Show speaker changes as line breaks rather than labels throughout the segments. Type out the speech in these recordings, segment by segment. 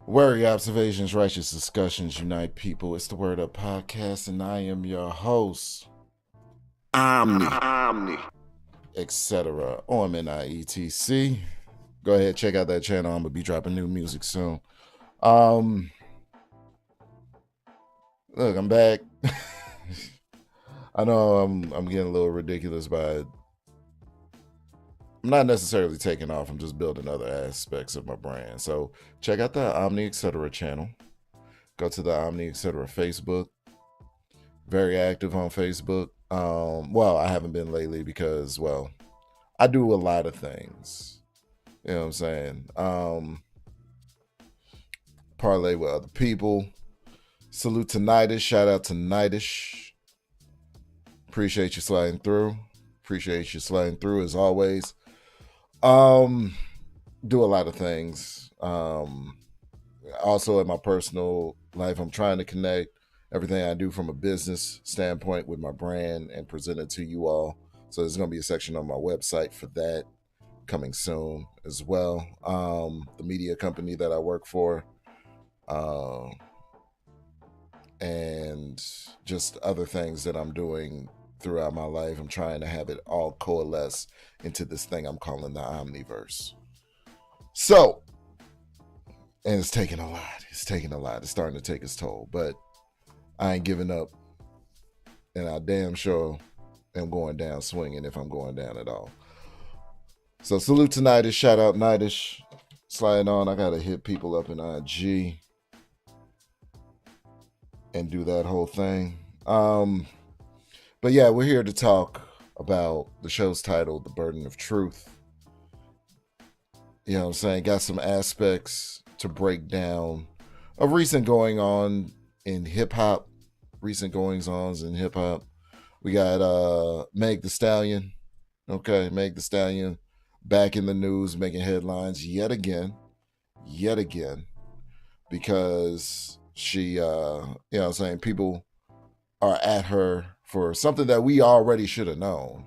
Worry observations, righteous discussions unite people. It's the Word Up Podcast, and I am your host,
Omni.
etc. OMNIETC. Go ahead, check out that channel. I'm gonna be dropping new music soon. Um, Look, I'm back. I know I'm getting a little ridiculous by. I'm not necessarily taking off. I'm just building other aspects of my brand. So check out the Omni etc. channel. Go to the Omni etc. Facebook. Very active on Facebook. Well, I haven't been lately because, well, I do a lot of things. You know what I'm saying? Parlay with other people. Salute to Nightish. Shout out to Nightish. Appreciate you sliding through. Appreciate you sliding through as always. Do a lot of things. Also in my personal life, I'm trying to connect everything I do from a business standpoint with my brand and present it to you all. So there's going to be a section on my website for that coming soon as well. The media company that I work for, and just other things that I'm doing throughout my life. I'm trying to have it all coalesce into this thing I'm calling the Omniverse. So, and it's taking a lot. It's taking a lot. It's starting to take its toll, but I ain't giving up, and I damn sure am going down swinging if I'm going down at all. So salute to Nightish. Shout out Nightish. Sliding on. I gotta hit people up in IG and do that whole thing. But yeah, we're here to talk about the show's title, The Burden of Truth. You know what I'm saying? Got some aspects to break down of recent going on in hip hop, recent goings ons in hip hop. We got Meg the Stallion. Okay, Meg the Stallion back in the news, making headlines yet again, because she, you know what I'm saying, people are at her for something that we already should have known.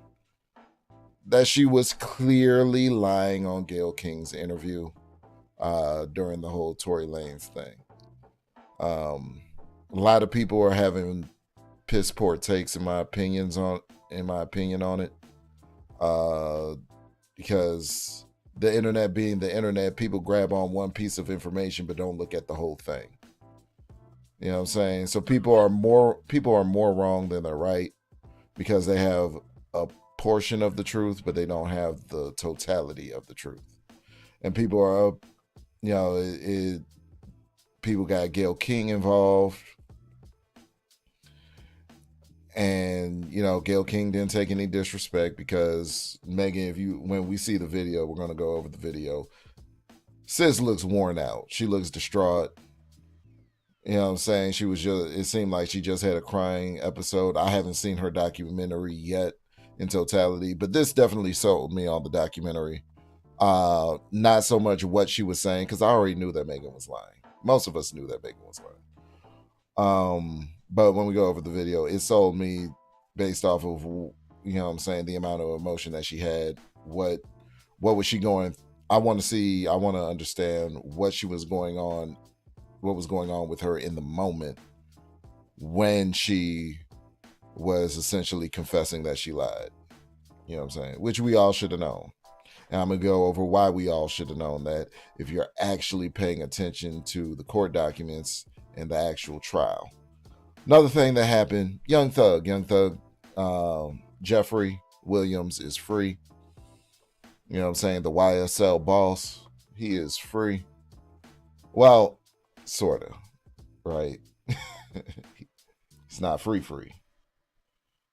That she was clearly lying on Gayle King's interview during the whole Tory Lanez thing. A lot of people are having piss poor takes in my opinion on it. Because the internet being the internet, people grab on one piece of information but don't look at the whole thing. You know what I'm saying? So people are more wrong than they're right because they have a portion of the truth, but they don't have the totality of the truth. And people are, you know, people got Gayle King involved. And, you know, Gayle King didn't take any disrespect because Megan, when we see the video, we're going to go over the video. Sis looks worn out. She looks distraught. You know what I'm saying? It seemed like she just had a crying episode. I haven't seen her documentary yet in totality, but this definitely sold me on the documentary. Not so much what she was saying, because I already knew that Megan was lying. Most of us knew that Megan was lying. But when we go over the video, it sold me based off of, you know what I'm saying, the amount of emotion that she had. What was she going? I want to understand what was going on with her in the moment when she was essentially confessing that she lied. You know what I'm saying? Which we all should have known. And I'm going to go over why we all should have known that if you're actually paying attention to the court documents and the actual trial. Another thing that happened, Young Thug, Jeffrey Williams is free. You know what I'm saying? The YSL boss, he is free. Well, sort of, right? He's not free.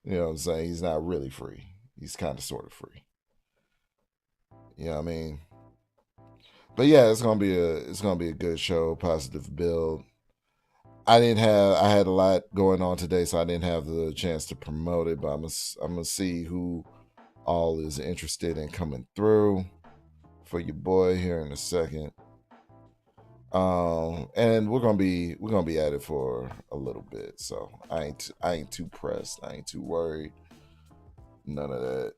You know what I'm saying? He's not really free. He's kind of sort of free. You know what I mean? But yeah, it's gonna be a good show, positive build. I had a lot going on today, so I didn't have the chance to promote it, but I'm gonna see who all is interested in coming through for your boy here in a second. And we're gonna be at it for a little bit, so I ain't too pressed. I ain't too worried. None of that.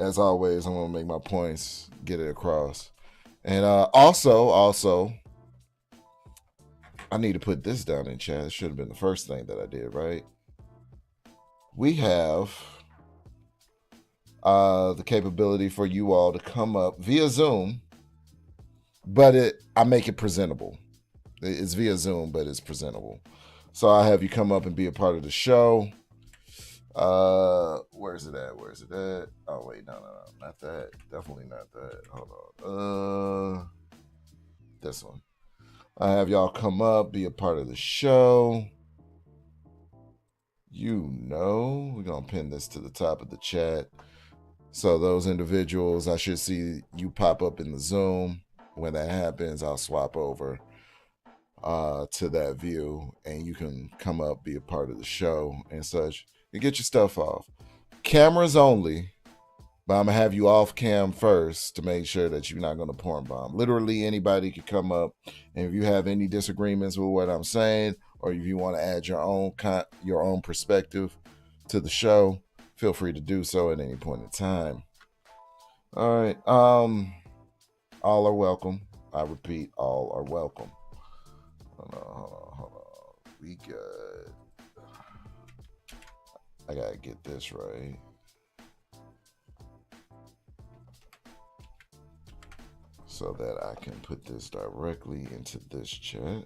As always, I'm gonna make my points, get it across, and also I need to put this down in chat. It should have been the first thing that I did, right? We have the capability for you all to come up via Zoom, but I make it presentable. It's via Zoom, but it's presentable. So I have you come up and be a part of the show. Where's it at? Oh wait, no, not that. Definitely not that. Hold on. This one. I have y'all come up, be a part of the show. We're gonna pin this to the top of the chat. So those individuals, I should see you pop up in the Zoom. When that happens, I'll swap over to that view, and you can come up, be a part of the show and such. You get your stuff off. Cameras only, but I'm gonna have you off cam first to make sure that you're not gonna porn bomb. Literally anybody could come up, and if you have any disagreements with what I'm saying, or if you want to add your own perspective to the show, feel free to do so at any point in time. All right. All are welcome. I repeat, all are welcome. Hold on. We good. I gotta get this right. So that I can put this directly into this chat.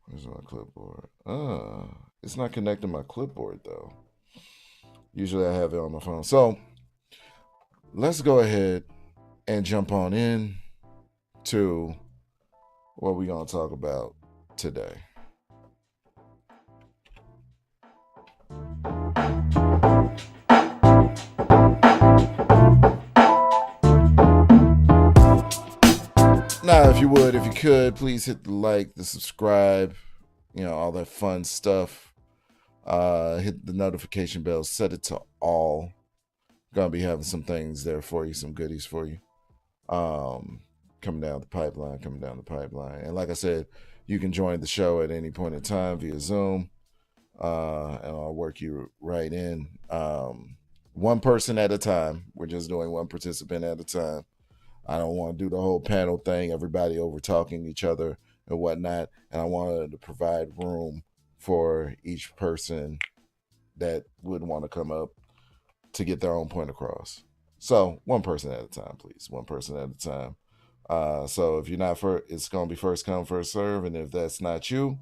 Where's my clipboard? It's not connecting my clipboard though. Usually I have it on my phone. So let's go ahead and jump on in to what we're gonna talk about today. Now, if you could, please hit the like, the subscribe, all that fun stuff. Hit the notification bell, set it to all. Gonna be having some things there for you, some goodies for you. Coming down the pipeline. And like I said, you can join the show at any point in time via Zoom. And I'll work you right in. One person at a time. We're just doing one participant at a time. I don't want to do the whole panel thing, everybody over talking each other and whatnot. And I wanted to provide room for each person that would want to come up to get their own point across. So one person at a time, please. One person at a time. So if you're not first, it's going to be first come, first serve. And if that's not you,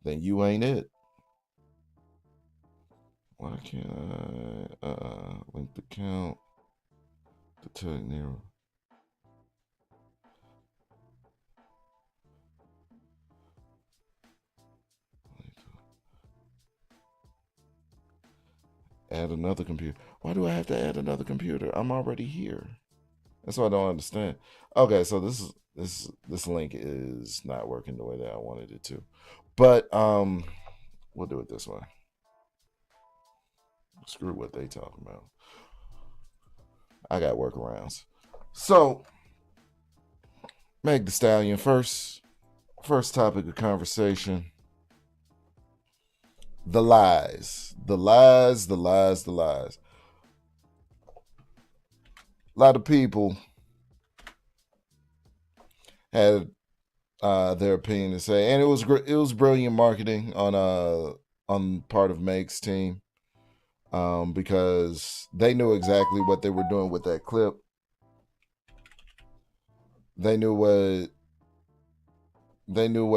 then you ain't it. Why can't I link the count to Tug Nero? Add another computer. Why do I have to add another computer? I'm already here. That's what I don't understand. Okay, so this link is not working the way that I wanted it to. But we'll do it this way. Screw what they talking about. I got workarounds. So Meg Thee Stallion, first topic of conversation. The lies. A lot of people had their opinion to say, and it was brilliant marketing on part of Meg's team, because they knew exactly what they were doing with that clip. They knew what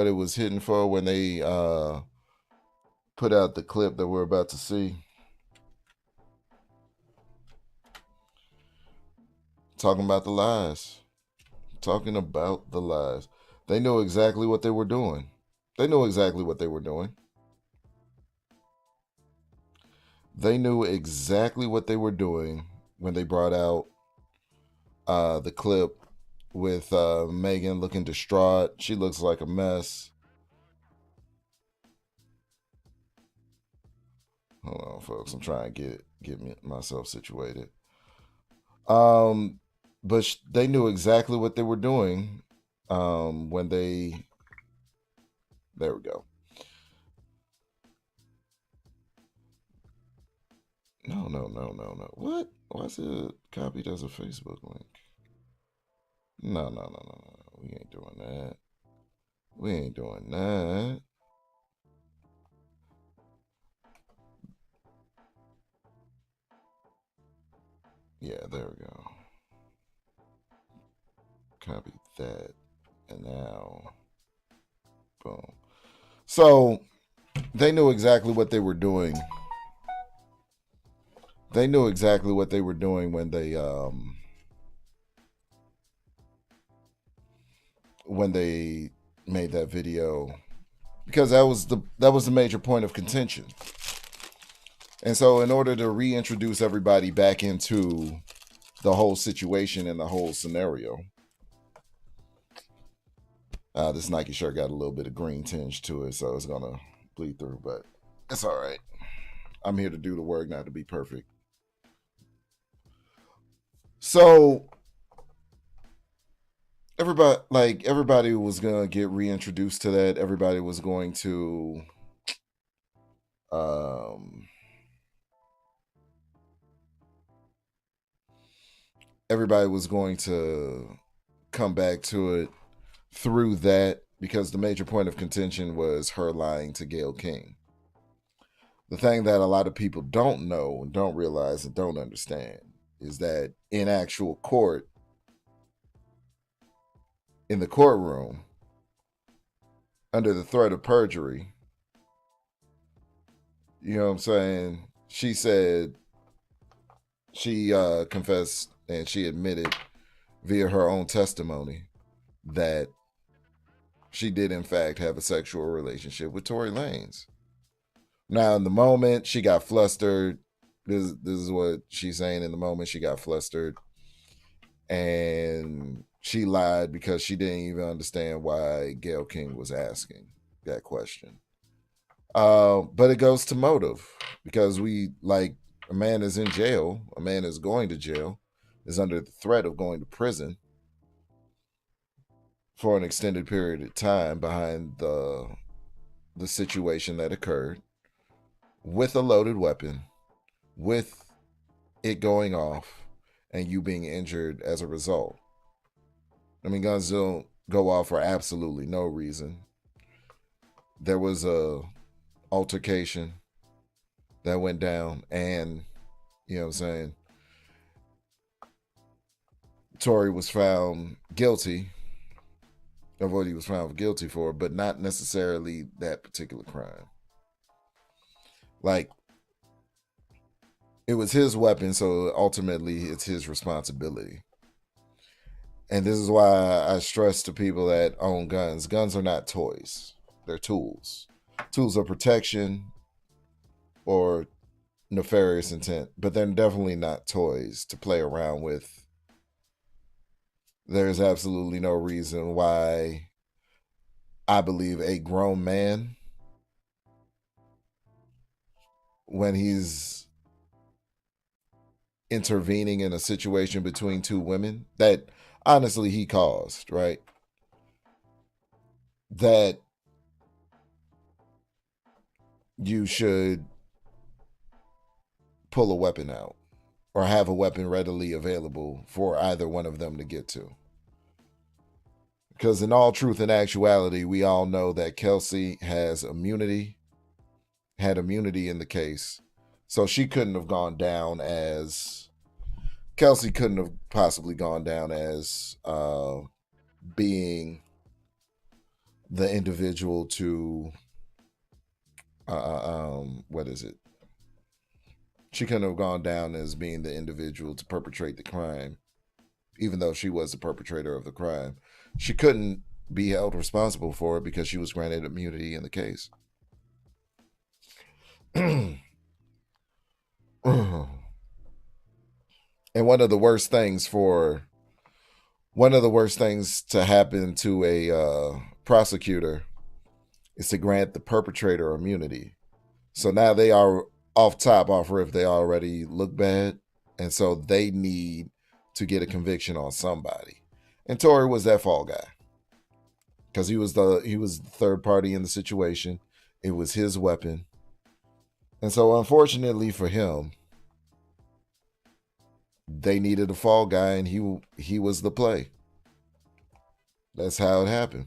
it was hitting for when they put out the clip that we're about to see. Talking about the lies. They knew exactly what they were doing. They knew exactly what they were doing when they brought out the clip with Megan looking distraught. She looks like a mess. Hold on, folks. I'm trying to get myself situated. But they knew exactly what they were doing when they... There we go. No. What? Why is it copied as a Facebook link? No. We ain't doing that. We ain't doing that. Yeah, there we go. Copy that. And now, boom. So they knew exactly what they were doing. They knew exactly what they were doing when they made that video, because that was the major point of contention. And so in order to reintroduce everybody back into the whole situation and the whole scenario, this Nike shirt got a little bit of green tinge to it, so it's gonna bleed through, but it's all right. I'm here to do the work, not to be perfect. So everybody was gonna get reintroduced to that. Everybody was going to everybody was going to come back to it through that, because the major point of contention was her lying to Gayle King. The thing that a lot of people don't know and don't realize and don't understand is that in actual court, in the courtroom, under the threat of perjury, you know what I'm saying? She said, she confessed and she admitted via her own testimony that she did in fact have a sexual relationship with Tory Lanez. Now, in the moment, she got flustered. This is what she's saying. In the moment, she got flustered, and she lied because she didn't even understand why Gayle King was asking that question. But it goes to motive, because a man is in jail, a man is going to jail, is under the threat of going to prison for an extended period of time behind the situation that occurred, with a loaded weapon, with it going off, and you being injured as a result. I mean, guns don't go off for absolutely no reason. There was a altercation that went down, and you know what I'm saying, Tory was found guilty of what he was found guilty for, but not necessarily that particular crime. Like, it was his weapon, so ultimately it's his responsibility. And this is why I stress to people that own guns, guns are not toys. They're tools. Tools of protection or nefarious intent, but they're definitely not toys to play around with. There's absolutely no reason why I believe a grown man, when he's intervening in a situation between two women that honestly he caused, right? That you should pull a weapon out or have a weapon readily available for either one of them to get to. Because in all truth and actuality, we all know that Kelsey had immunity in the case. So she couldn't have gone down as, Kelsey couldn't have possibly gone down as being the individual to, what is it? She couldn't have gone down as being the individual to perpetrate the crime, even though she was the perpetrator of the crime. She couldn't be held responsible for it because she was granted immunity in the case. And one of the worst things to happen to a prosecutor is to grant the perpetrator immunity. So now they are off rip, they already look bad, and so they need to get a conviction on somebody. And Tory was that fall guy, because he was the third party in the situation. It was his weapon, and so unfortunately for him, they needed a fall guy, and he was the play. That's how it happened.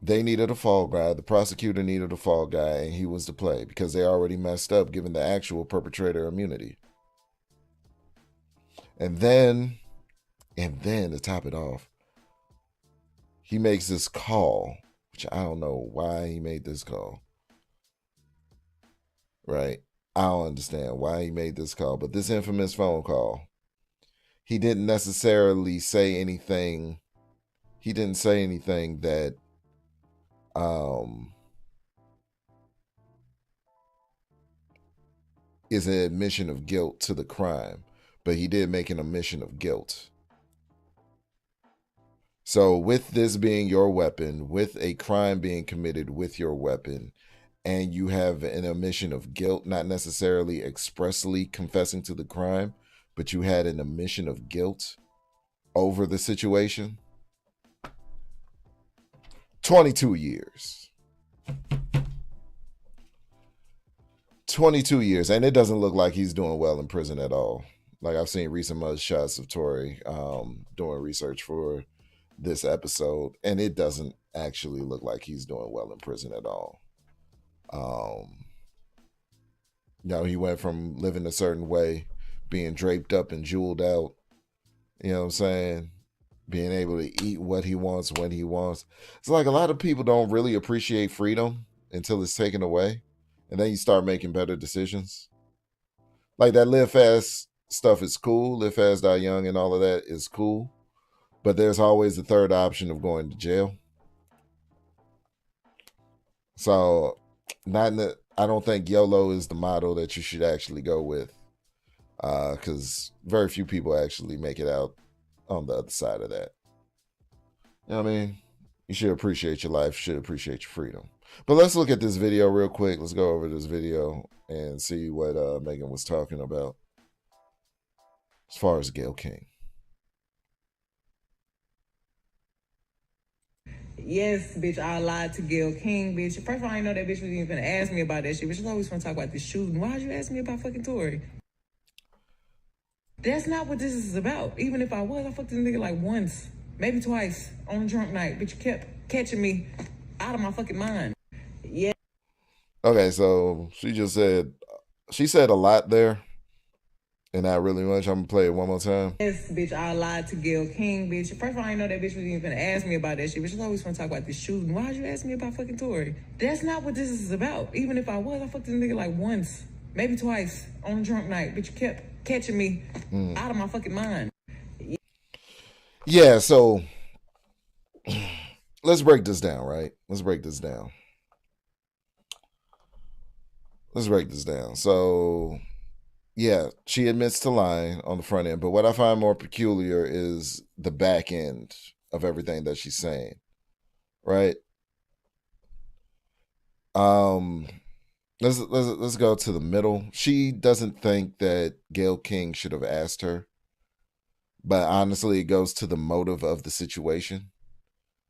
They needed a fall guy. The prosecutor needed a fall guy, and he was to play because they already messed up given the actual perpetrator immunity. And then to top it off, he makes this call, which I don't know why he made this call. Right? I don't understand why he made this call, but this infamous phone call, he didn't necessarily say anything. He didn't say anything that is an admission of guilt to the crime, but he did make an admission of guilt. So, with this being your weapon, with a crime being committed with your weapon, and you have an admission of guilt, not necessarily expressly confessing to the crime, but you had an admission of guilt over the situation, 22 years. 22 years. And it doesn't look like he's doing well in prison at all. Like, I've seen recent mug shots of Tory doing research for this episode, and it doesn't actually look like he's doing well in prison at all. He went from living a certain way, being draped up and jeweled out, you know what I'm saying? Being able to eat what he wants when he wants. It's like a lot of people don't really appreciate freedom until it's taken away. And then you start making better decisions. Like that live fast stuff is cool. Live fast, die young and all of that is cool. But there's always the third option of going to jail. So I don't think YOLO is the motto that you should actually go with. Because very few people actually make it out on the other side of that. You know what I mean? You should appreciate your life, should appreciate your freedom. But let's look at this video real quick. Let's go over this video and see what Megan was talking about as far as Gayle King.
Yes, bitch, I lied to Gayle King, bitch. First of all, I didn't know that bitch was even gonna ask me about that shit. Bitch, I always want to talk about this shooting. Why'd you ask me about fucking Tory? That's not what this is about. Even if I was, I fucked this nigga like once, maybe twice on a drunk night. Bitch, you kept catching me out of my fucking mind. Yeah.
Okay, so she said a lot there. And not really much. I'm gonna play it one more time.
Yes, bitch, I lied to Gayle King, bitch. First of all, I didn't know that bitch was even gonna ask me about that shit. Bitch, I always want to talk about this shooting. Why'd you ask me about fucking Tory? That's not what this is about. Even if I was, I fucked this nigga like once, maybe twice on a drunk night. Bitch, you kept catching me out of my fucking mind.
Yeah, so let's break this down, right? Let's break this down. So yeah, she admits to lying on the front end, but what I find more peculiar is the back end of everything that she's saying, right? Let's go to the middle. She doesn't think that Gayle King should have asked her, but honestly, it goes to the motive of the situation.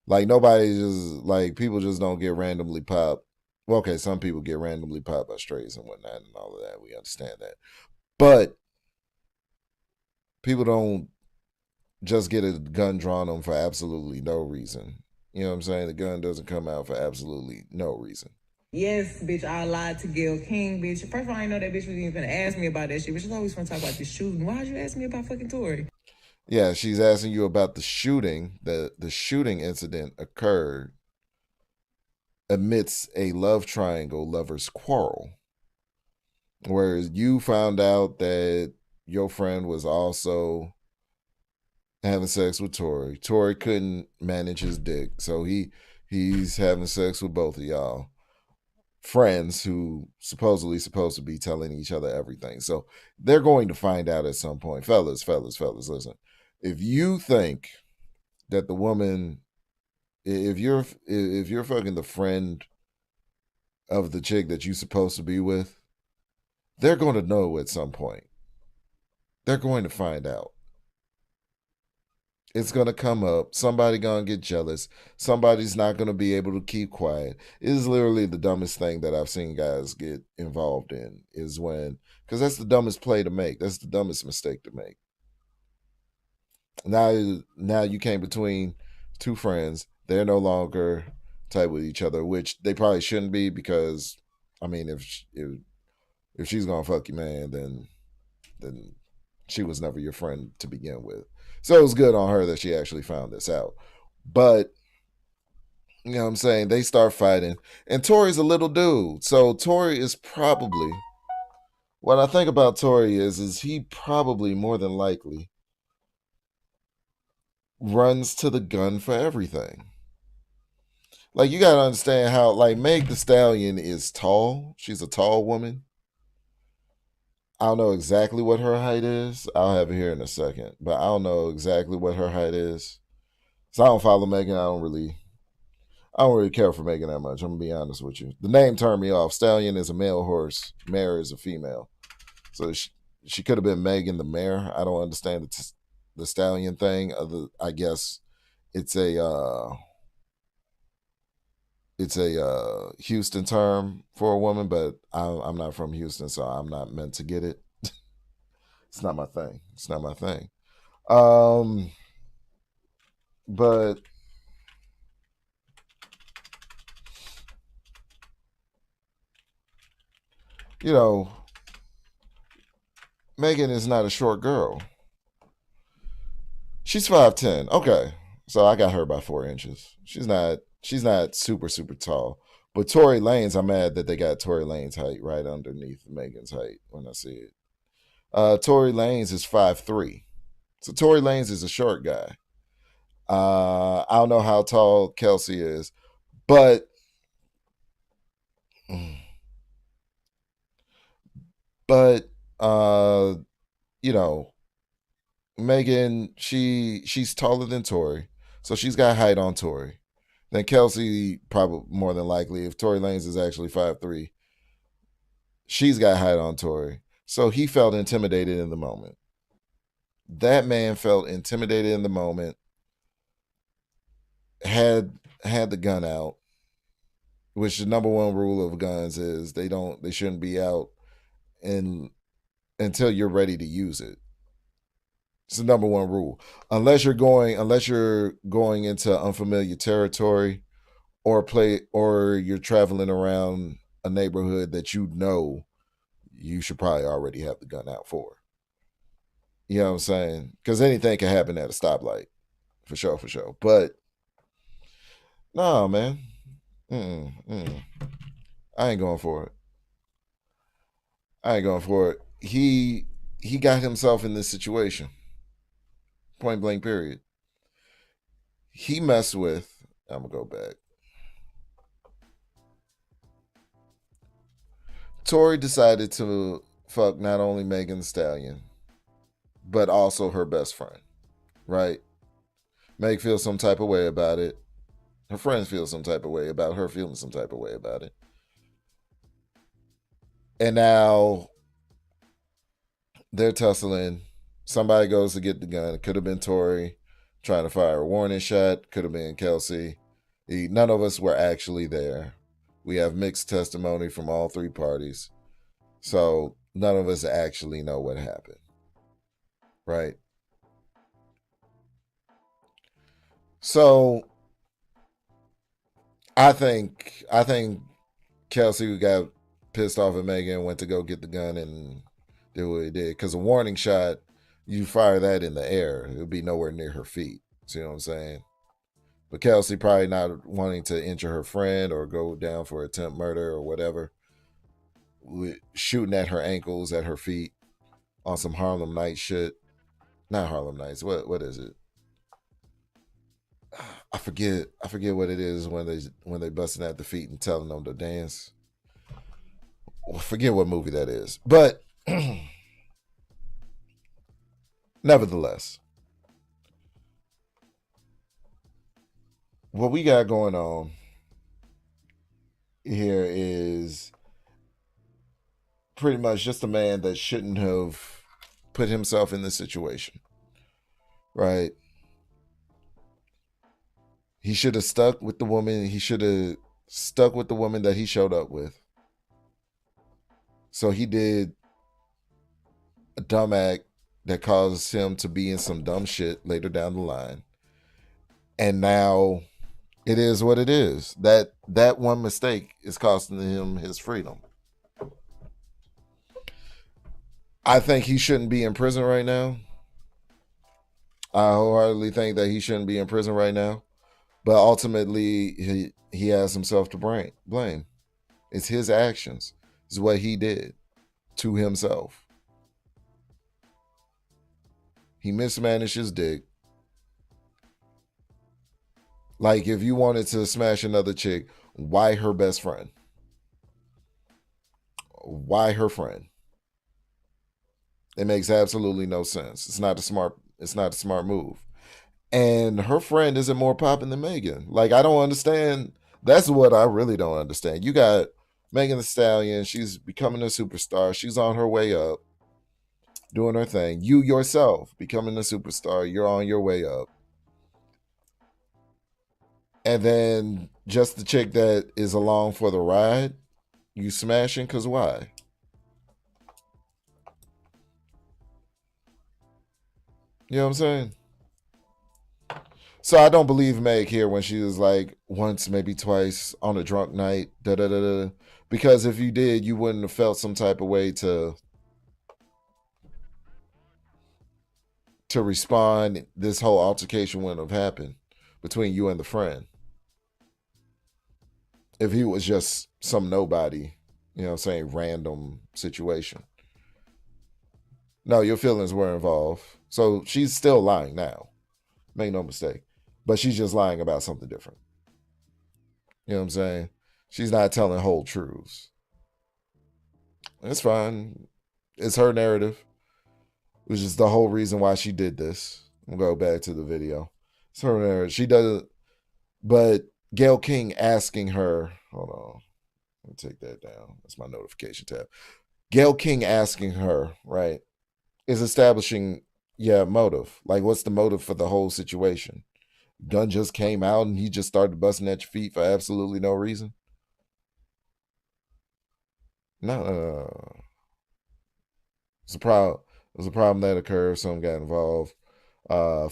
Like people just don't get randomly popped. Well, okay, some people get randomly popped by strays and whatnot and all of that. We understand that. But people don't just get a gun drawn on for absolutely no reason. You know what I'm saying? The gun doesn't come out for absolutely no reason.
Yes, bitch, I lied to Gayle King, bitch. First of all, I didn't know that bitch was even gonna ask me about that shit. Bitch, I always want to talk about this shooting. Why'd you ask me about fucking Tory?
Yeah, she's asking you about the shooting. The shooting incident occurred amidst a love triangle lovers quarrel. Whereas you found out that your friend was also having sex with Tory. Tory couldn't manage his dick, so he's having sex with both of y'all. Friends who supposedly supposed to be telling each other everything. So they're going to find out at some point. Fellas, listen. If you think that the woman, if you're fucking the friend of the chick that you're supposed to be with, they're going to know at some point. They're going to find out. It's going to come up. Somebody going to get jealous. Somebody's not going to be able to keep quiet. It is literally the dumbest thing that I've seen guys get involved in is when, because that's the dumbest play to make. That's the dumbest mistake to make. Now you came between two friends. They're no longer tight with each other, which they probably shouldn't be because, I mean, if she's gonna fuck you, man, then she was never your friend to begin with. So it was good on her that she actually found this out. But you know what I'm saying? They start fighting. And Tori's a little dude. So Tori is probably what I think about Tori is he probably more than likely runs to the gun for everything. Like you gotta understand how like Meg the Stallion is tall. She's a tall woman. I don't know exactly what her height is. I'll have it here in a second, but I don't know exactly what her height is. So I don't follow Megan. I don't really care for Megan that much. I'm gonna be honest with you. The name turned me off. Stallion is a male horse. Mare is a female. So she could have been Megan the Mare. I don't understand the stallion thing. I guess it's a Houston term for a woman, but I'm not from Houston, so I'm not meant to get it. It's not my thing. It's not my thing. Um, but you know, Megan is not a short girl. She's 5'10". Okay, so I got her by 4 inches. She's not super tall. But Tory Lanez, I'm mad that they got Tory Lanez height right underneath Megan's height when I see it. Tory Lanez is 5'3". So Tory Lanez is a short guy. I don't know how tall Kelsey is, but but uh, you know, Megan, she's taller than Tory, so she's got height on Tory. Then Kelsey, probably more than likely, if Tory Lanez is actually 5'3", she's got height on Tory. So he felt intimidated in the moment. That man felt intimidated in the moment, had the gun out, which the number one rule of guns is they shouldn't be out in until you're ready to use it. It's the number one rule. Unless you're going into unfamiliar territory or you're traveling around a neighborhood that you know you should probably already have the gun out for. You know what I'm saying? Because anything can happen at a stoplight, for sure, for sure. But no, man, mm-mm. I ain't going for it. I ain't going for it. He got himself in this situation. Point blank. Period. He messed with. I'm gonna go back. Tori decided to fuck not only Megan Thee Stallion, but also her best friend. Right? Meg feels some type of way about it. Her friends feel some type of way about her feeling some type of way about it. And now they're tussling. Somebody goes to get the gun. It could have been Tori trying to fire a warning shot. Could have been Kelsey. None of us were actually there. We have mixed testimony from all three parties. So none of us actually know what happened. Right? So I think Kelsey got pissed off at Megan, went to go get the gun and did what he did. Because a warning shot, you fire that in the air, it would be nowhere near her feet. See what I'm saying? But Kelsey probably not wanting to injure her friend or go down for attempt murder or whatever, shooting at her ankles, at her feet on some Harlem Night shit. Not Harlem Nights. What is it? I forget what it is when they busting at the feet and telling them to dance. I forget what movie that is. But nevertheless, what we got going on here is pretty much just a man that shouldn't have put himself in this situation. Right? He should have stuck with the woman. He should have stuck with the woman that he showed up with. So he did a dumb act that caused him to be in some dumb shit later down the line. And now it is what it is. That one mistake is costing him his freedom. I think he shouldn't be in prison right now. I wholeheartedly think that he shouldn't be in prison right now. But ultimately, he has himself to blame. It's his actions. It's what he did to himself. He mismanaged his dick. Like, if you wanted to smash another chick, why her best friend? Why her friend? It makes absolutely no sense. It's not a smart move. And her friend isn't more popping than Megan. Like, I don't understand. That's what I really don't understand. You got Megan Thee Stallion. She's becoming a superstar. She's on her way up, doing her thing. You yourself becoming a superstar. You're on your way up. And then just the chick that is along for the ride, you smashing, because why? You know what I'm saying? So I don't believe Meg here when she was like once, maybe twice on a drunk night, da da da da. Because if you did, you wouldn't have felt some type of way to respond. This whole altercation wouldn't have happened between you and the friend. If he was just some nobody, you know what I'm saying, random situation. No, your feelings were involved. So she's still lying now. Make no mistake. But she's just lying about something different. You know what I'm saying? She's not telling whole truths. It's fine. It's her narrative, which is the whole reason why she did this. We'll go back to the video. It's her narrative. She doesn't, but Gayle King asking her, hold on, let me take that down. That's my notification tab. Gayle King asking her, right, is establishing, motive. Like, what's the motive for the whole situation? Gun just came out and he just started busting at your feet for absolutely no reason? No. It's a problem. It was a problem that occurred. Someone got involved.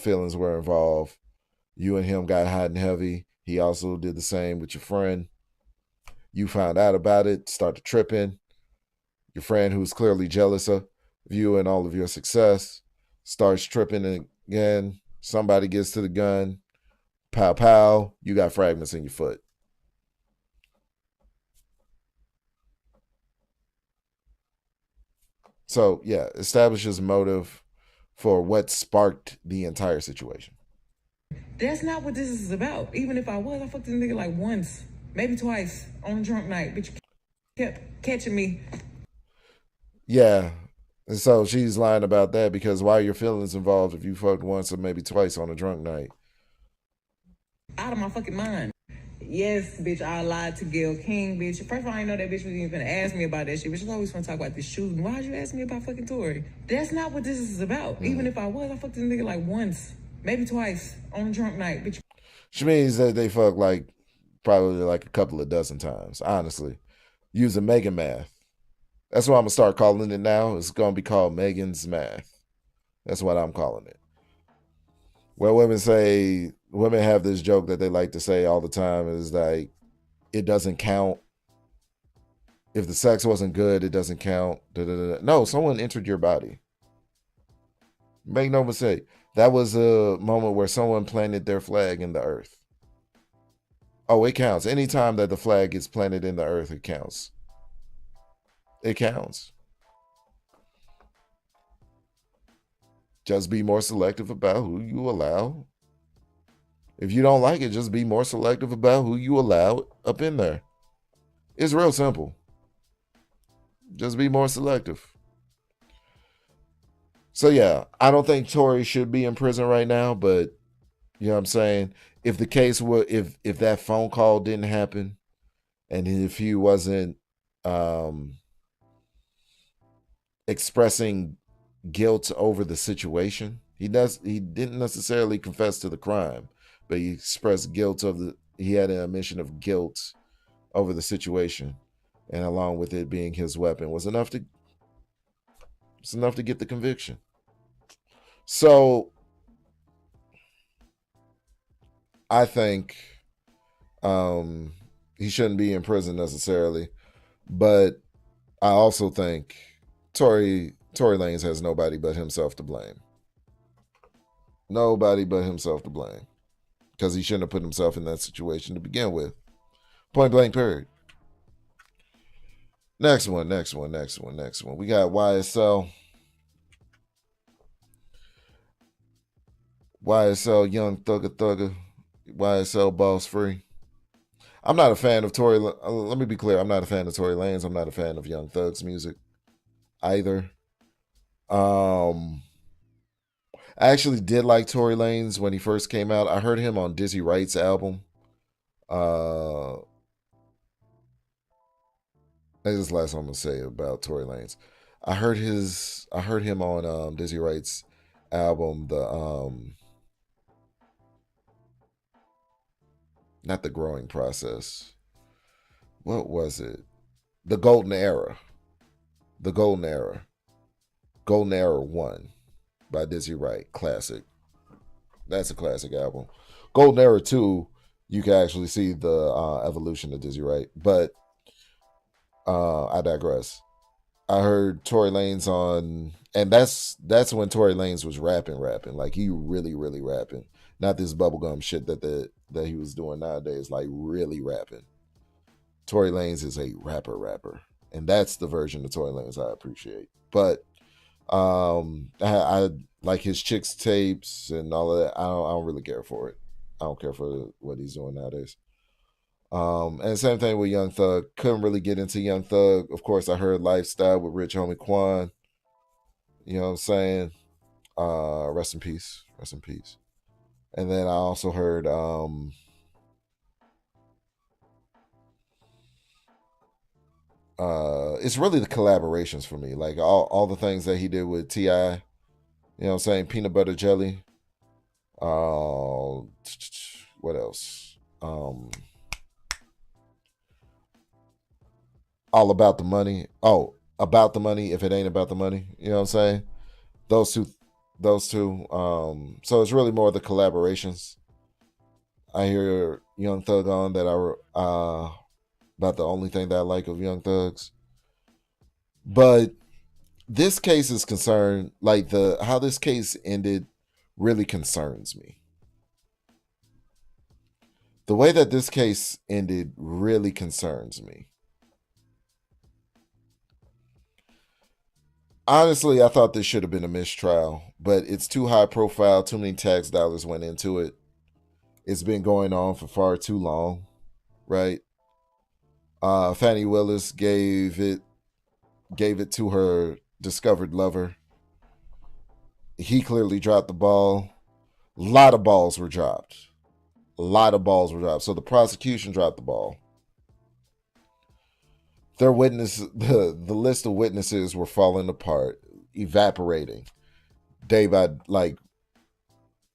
Feelings were involved. You and him got hot and heavy. He also did the same with your friend. You found out about it, started tripping. Your friend, who's clearly jealous of you and all of your success, starts tripping again. Somebody gets to the gun. Pow, pow. You got fragments in your foot. So, yeah, establishes motive for what sparked the entire situation.
That's not what this is about. Even if I was, I fucked this nigga like once, maybe twice on a drunk night. Bitch kept catching me.
Yeah. And so she's lying about that because why are your feelings involved if you fucked once or maybe twice on a drunk night?
Out of my fucking mind. Yes, bitch, I lied to Gayle King, bitch. First of all, I didn't know that bitch was even gonna ask me about that shit. Bitch, I always want to talk about this shooting. Why'd you ask me about fucking Tory? That's not what this is about. Even if I was, I fucked this nigga like once, maybe twice on a drunk night, bitch.
Which means that they fucked like probably like a couple of dozen times, honestly. Using Megan math. That's what I'm gonna start calling it now. It's gonna be called Megan's math. That's what I'm calling it. Where women have this joke that they like to say all the time is like, it doesn't count. If the sex wasn't good, it doesn't count. Da-da-da-da. No, someone entered your body. Make no mistake. That was a moment where someone planted their flag in the earth. Oh, it counts. Anytime that the flag gets planted in the earth, it counts. It counts. Just be more selective about who you allow. If you don't like it, just be more selective about who you allow up in there. It's real simple. Just be more selective. So yeah, I don't think Tory should be in prison right now, but you know what I'm saying? If the case were, if that phone call didn't happen, and if he wasn't expressing guilt over the situation, he didn't necessarily confess to the crime, but he expressed he had an admission of guilt over the situation, and along with it being his weapon was enough to get the conviction. So I think um, he shouldn't be in prison necessarily, but I also think Tory Lanez has nobody but himself to blame. Nobody but himself to blame because he shouldn't have put himself in that situation to begin with. Point blank. Period. Next one. We got YSL. YSL Young Thugger Thugger. YSL Boss Free. I'm not a fan of Tory. Let me be clear. I'm not a fan of Tory Lanez. I'm not a fan of Young Thug's music either. I actually did like Tory Lanez when he first came out. I heard him on Dizzy Wright's album. That's just the last one I'm gonna say about Tory Lanez. I heard him on Dizzy Wright's album, the not the Growing Process. What was it? The Golden Era. The Golden Era. Golden Era 1 by Dizzy Wright. Classic. That's a classic album. Golden Era 2, you can actually see the evolution of Dizzy Wright. But I digress. I heard Tory Lanez on, and that's when Tory Lanez was rapping. Like he really rapping. Not this bubblegum shit that he was doing nowadays, like really rapping. Tory Lanez is a rapper. And that's the version of Tory Lanez I appreciate. But I like his Chicks tapes and all of that. I don't really care for it. I don't care for what he's doing nowadays. And same thing with Young Thug. Couldn't really get into Young Thug. Of course, I heard Lifestyle with Rich Homie Quan. You know what I'm saying? Rest in peace. Rest in peace. And then I also heard it's really the collaborations for me. Like all the things that he did with T.I., you know what I'm saying? Peanut Butter Jelly. What else? All About the Money. Oh, About the Money. If it ain't about the money, you know what I'm saying? Those two. So it's really more the collaborations. I hear Young Thug on that about the only thing that I like of Young Thugs. But this case is concerned, like the how this case ended really concerns me. The way that this case ended really concerns me. Honestly, I thought this should have been a mistrial, but it's too high profile. Too many tax dollars went into it. It's been going on for far too long, right? Fannie Willis gave it to her discovered lover. He clearly dropped the ball. A lot of balls were dropped. So the prosecution dropped the ball. The list of witnesses were falling apart, evaporating day by like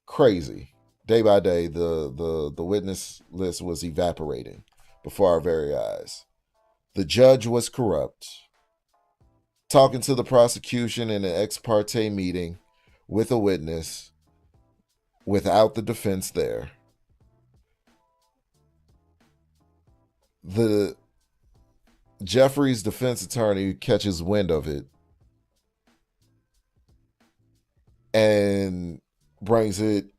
crazy. Day by day, the witness list was evaporating before our very eyes. The judge was corrupt. Talking to the prosecution in an ex parte meeting with a witness without the defense there. The Jeffrey's defense attorney catches wind of it and brings it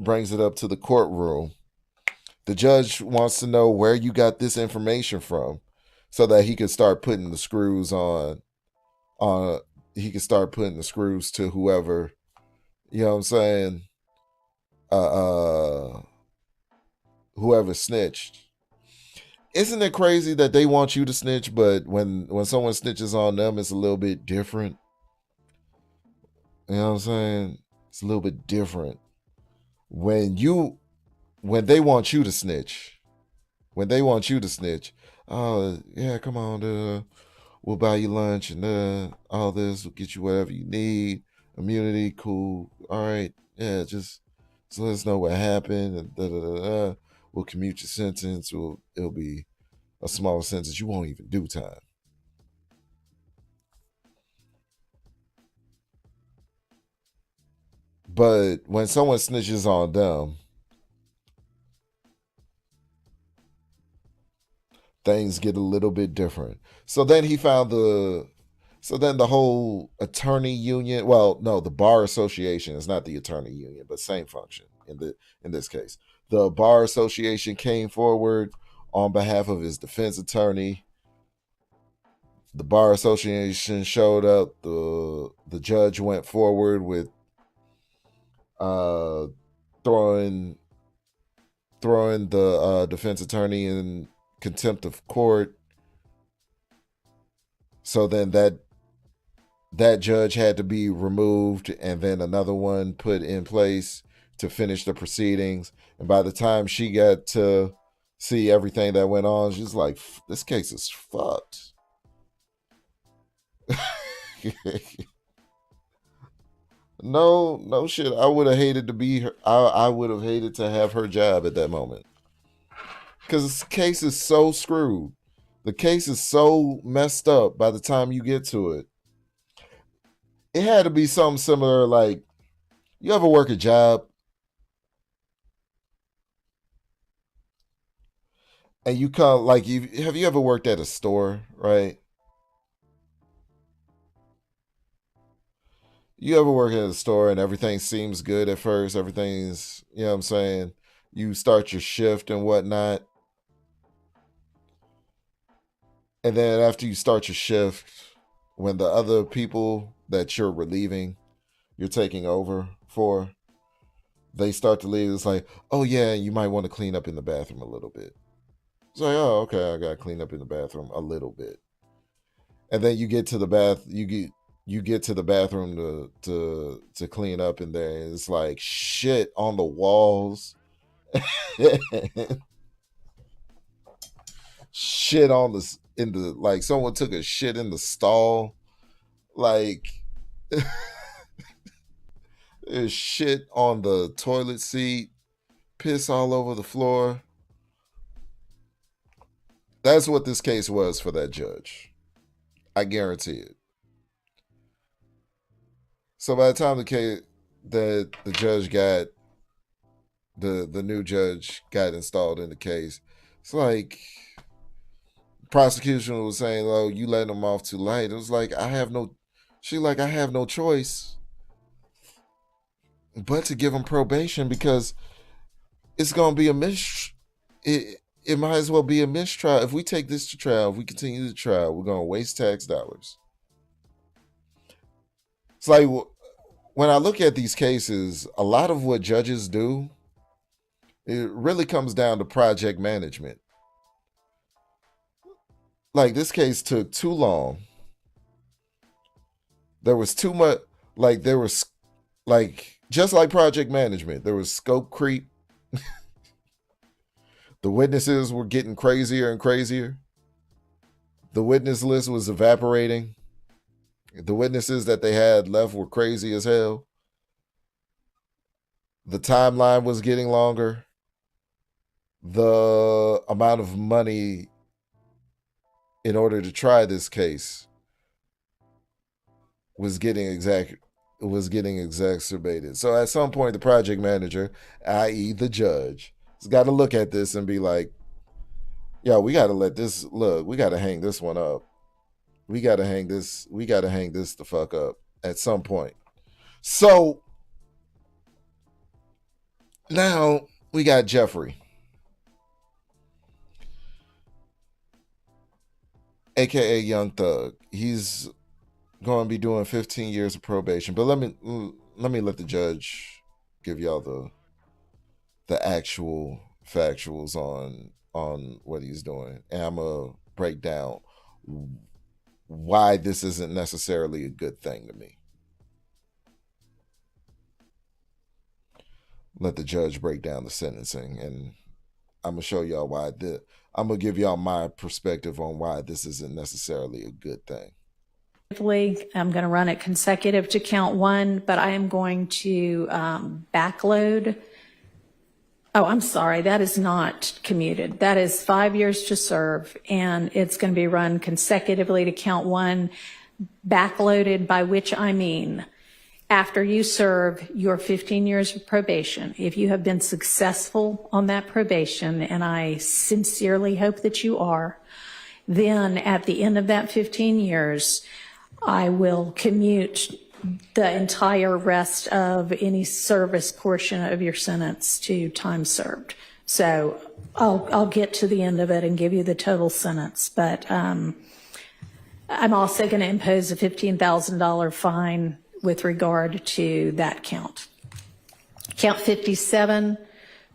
up to the courtroom. The judge wants to know where you got this information from so that he can start putting the screws on he can start putting the screws to whoever, you know what I'm saying, whoever snitched. Isn't it crazy that they want you to snitch, but when someone snitches on them, it's a little bit different? You know what I'm saying? It's a little bit different. When they want you to snitch, oh yeah, come on, we'll buy you lunch and all this, we'll get you whatever you need, immunity, cool, all right, yeah, just let us know what happened, and we'll commute your sentence, it'll be a smaller sentence, you won't even do time. But when someone snitches on them, things get a little bit different. So then he found so then the whole attorney union, well, no, the bar association is not the attorney union, but same function in this case. The bar association came forward on behalf of his defense attorney. The bar association showed up. The judge went forward with throwing the defense attorney in contempt of court. So then that judge had to be removed, and then another one put in place to finish the proceedings. And by the time she got to see everything that went on, she's like, "This case is fucked." No shit. I would have hated to be her. I would have hated to have her job at that moment, because this case is so screwed. The case is so messed up by the time you get to it. It had to be something similar, like, you ever work a job and you come, like, have you ever worked at a store, right? You ever work at a store and everything seems good at first, everything's, you know what I'm saying? You start your shift and whatnot. And then after you start your shift, when the other people that you're relieving, you're taking over for, they start to leave, it's like, oh yeah, you might want to clean up in the bathroom a little bit. It's like, oh, okay, I got to clean up in the bathroom a little bit. And then you get to the bathroom to clean up in there, and it's like shit on the walls. Shit on like someone took a shit in the stall. Like there's shit on the toilet seat, piss all over the floor. That's what this case was for that judge. I guarantee it. So by the time the judge got the new judge got installed in the case, it's like prosecution was saying, "Oh, you letting them off too light." It was like, I have no choice but to give him probation, because it's gonna be it might as well be a mistrial. If we take this to trial, if we continue the trial, we're gonna waste tax dollars. It's like, when I look at these cases, a lot of what judges do, it really comes down to project management. Like, this case took too long. There was too much, like, there was, like, just like project management, there was scope creep. The witnesses were getting crazier and crazier. The witness list was evaporating. The witnesses that they had left were crazy as hell. The timeline was getting longer. The amount of money in order to try this case was getting exacerbated. So at some point, the project manager, i.e. the judge, has got to look at this and be like, yo, we got to we got to hang this one up. We got to hang this the fuck up at some point. So now we got Jeffrey, aka Young Thug. He's going to be doing 15 years of probation. But let me let the judge give y'all the actual factuals on what he's doing, and I'm gonna break down why this isn't necessarily a good thing to me. Let the judge break down the sentencing, and I'm gonna show y'all why I'm gonna give y'all my perspective on why this isn't necessarily a good thing.
I'm going to run it consecutive to count one, but I am going to backload. Oh, I'm sorry. That is not commuted. That is 5 years to serve, and it's going to be run consecutively to count one, backloaded, by which I mean After you serve your 15 years of probation, if you have been successful on that probation, and I sincerely hope that you are, then at the end of that 15 years, I will commute the entire rest of any service portion of your sentence to time served. So I'll get to the end of it and give you the total sentence, but I'm also going to impose a $15,000 fine with regard to that count. Count 57,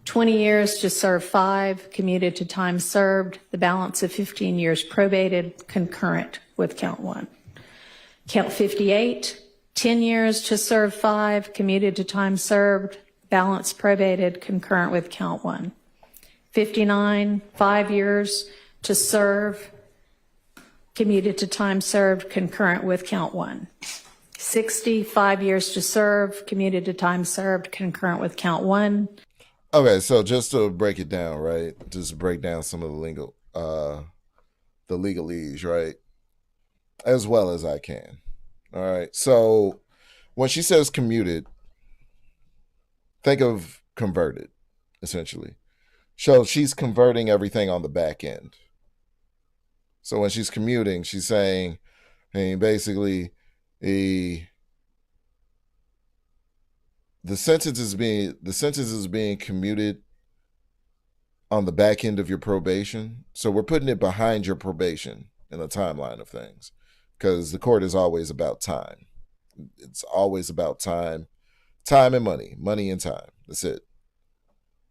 20 years to serve 5, commuted to time served, the balance of 15 years probated, concurrent with count 1. Count 58, 10 years to serve 5, commuted to time served, balance probated, concurrent with count 1. 59, 5 years to serve, commuted to time served, concurrent with count 1. 60, 5 years to serve, commuted to time served, concurrent with count 1.
Okay, so just to break it down, right? Just break down some of the legalese, right? As well as I can. All right. So when she says commuted, think of converted, essentially. So she's converting everything on the back end. So when she's commuting, she's saying, hey, basically, the sentence is being commuted on the back end of your probation. So we're putting it behind your probation in the timeline of things, because the court is always about time. It's always about time and money and time. That's it.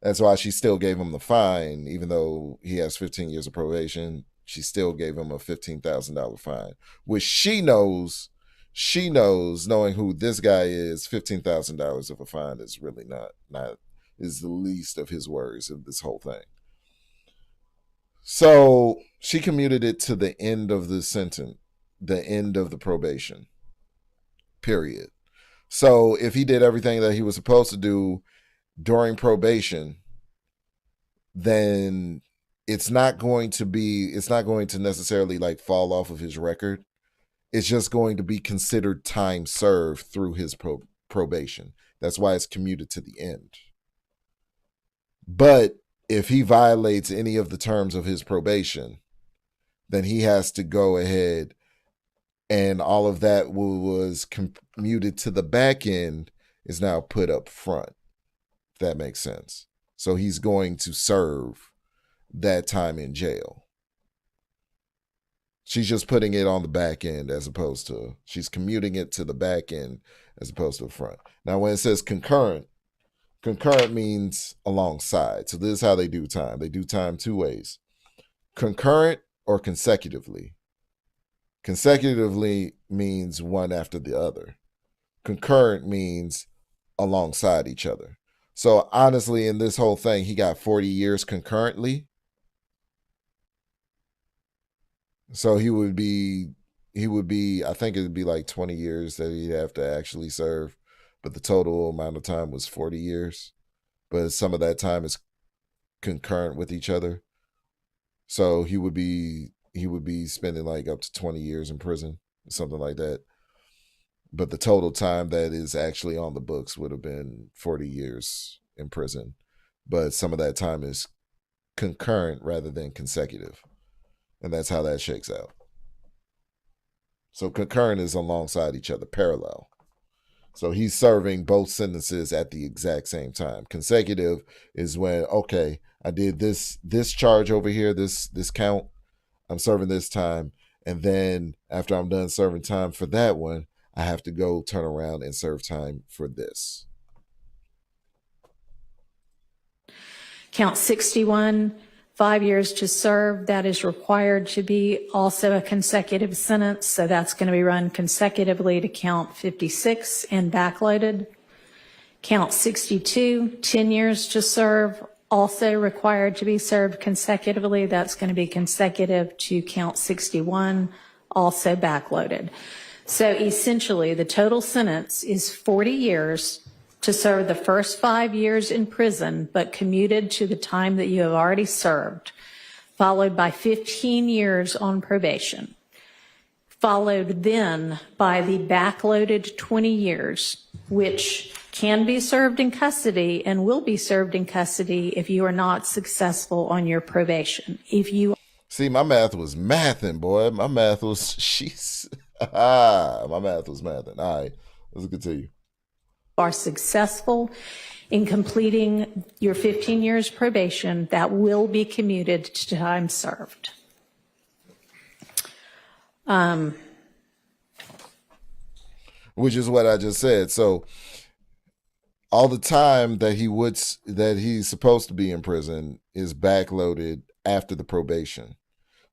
That's why she still gave him the fine, even though he has 15 years of probation. She still gave him a $15,000 fine, which she knows, knowing who this guy is, $15,000 of a fine is really not is the least of his worries of this whole thing. So she commuted it to the end of the sentence, the end of the probation period. So if he did everything that he was supposed to do during probation, then it's not going to necessarily like fall off of his record. It's just going to be considered time served through his probation. That's why it's commuted to the end. But if he violates any of the terms of his probation, then he has to go ahead and all of that was commuted to the back end is now put up front. If that makes sense. So he's going to serve that time in jail. She's just putting it on the back end as opposed to, she's commuting it to the back end as opposed to the front. Now, when it says concurrent means alongside. So this is how they do time. They do time two ways: concurrent or consecutively. Consecutively means one after the other. Concurrent means alongside each other. So honestly, in this whole thing, he got 40 years concurrently. So he would be, I think it would be like 20 years that he'd have to actually serve. But the total amount of time was 40 years. But some of that time is concurrent with each other. So he would be spending like up to 20 years in prison, something like that. But the total time that is actually on the books would have been 40 years in prison. But some of that time is concurrent rather than consecutive. And that's how that shakes out. So concurrent is alongside each other, parallel. So he's serving both sentences at the exact same time. Consecutive is when, okay, I did this charge over here, this count, I'm serving this time. And then after I'm done serving time for that one, I have to go turn around and serve time for this.
Count 61, 5 years to serve. That is required to be also a consecutive sentence. So that's going to be run consecutively to count 56 and backloaded. Count 62, 10 years to serve, also required to be served consecutively. That's going to be consecutive to count 61, also backloaded. So essentially, the total sentence is 40 years to serve the first 5 years in prison, but commuted to the time that you have already served, followed by 15 years on probation, followed then by the backloaded 20 years which can be served in custody and will be served in custody if you are not successful on your probation. If you
See, my math was mathing, boy. My math was my math was mathing. All right, let's continue.
are successful in completing your 15 years probation, that will be commuted to time served.
Which is what I just said. So all the time that he's supposed to be in prison is backloaded after the probation.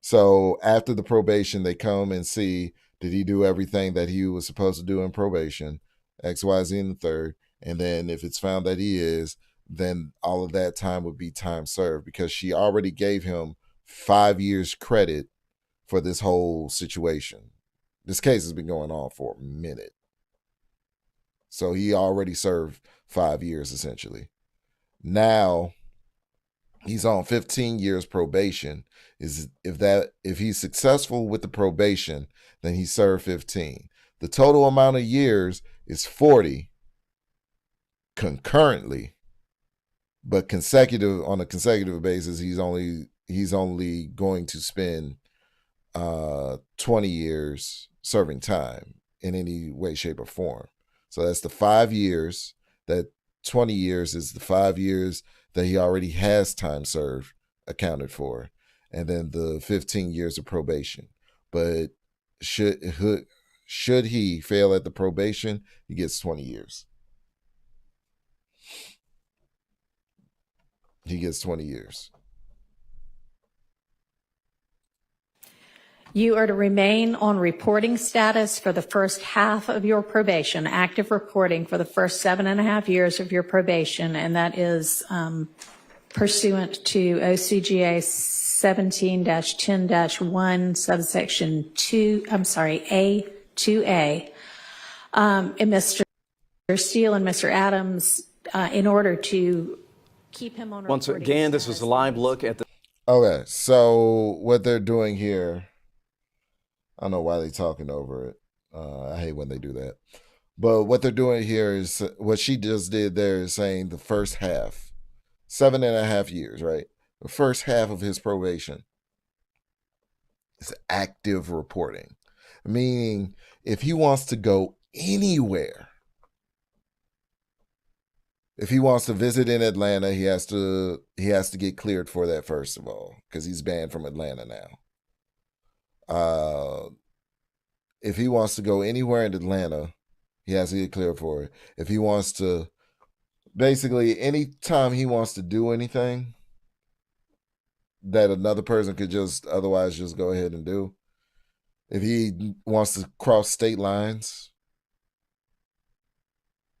So after the probation, they come and see, did he do everything that he was supposed to do in probation, X, Y, Z, and the third. And then if it's found that he is, then all of that time would be time served, because she already gave him 5 years credit for this whole situation. This case has been going on for a minute. So he already served 5 years essentially. Now he's on 15 years probation. If he's successful with the probation, then he served 15. The total amount of years is 40 concurrently, but on a consecutive basis, he's only going to spend 20 years serving time in any way, shape, or form. So that's the 5 years. That 20 years is the 5 years that he already has time served accounted for, and then the 15 years of probation. But should he fail at the probation, he gets 20 years. He gets 20 years.
You are to remain on reporting status for the first half of your probation, active reporting for the first 7.5 years of your probation, and that is pursuant to OCGA 17-10-1, subsection 2, A2A. And Mr. Steele and Mr. Adams, in order to keep him on
once
reporting
again, this
status,
is a live look at the.
Okay, so what they're doing here, I don't know why they're talking over it. I hate when they do that. But what they're doing here is what she just did there is saying the first half, 7.5 years, right? The first half of his probation is active reporting, meaning if he wants to go anywhere, if he wants to visit in Atlanta, he has to get cleared for that first of all, because he's banned from Atlanta now. If he wants to go anywhere in Atlanta, he has to get cleared for it. If he wants to, basically, anytime he wants to do anything that another person could just otherwise just go ahead and do, if he wants to cross state lines,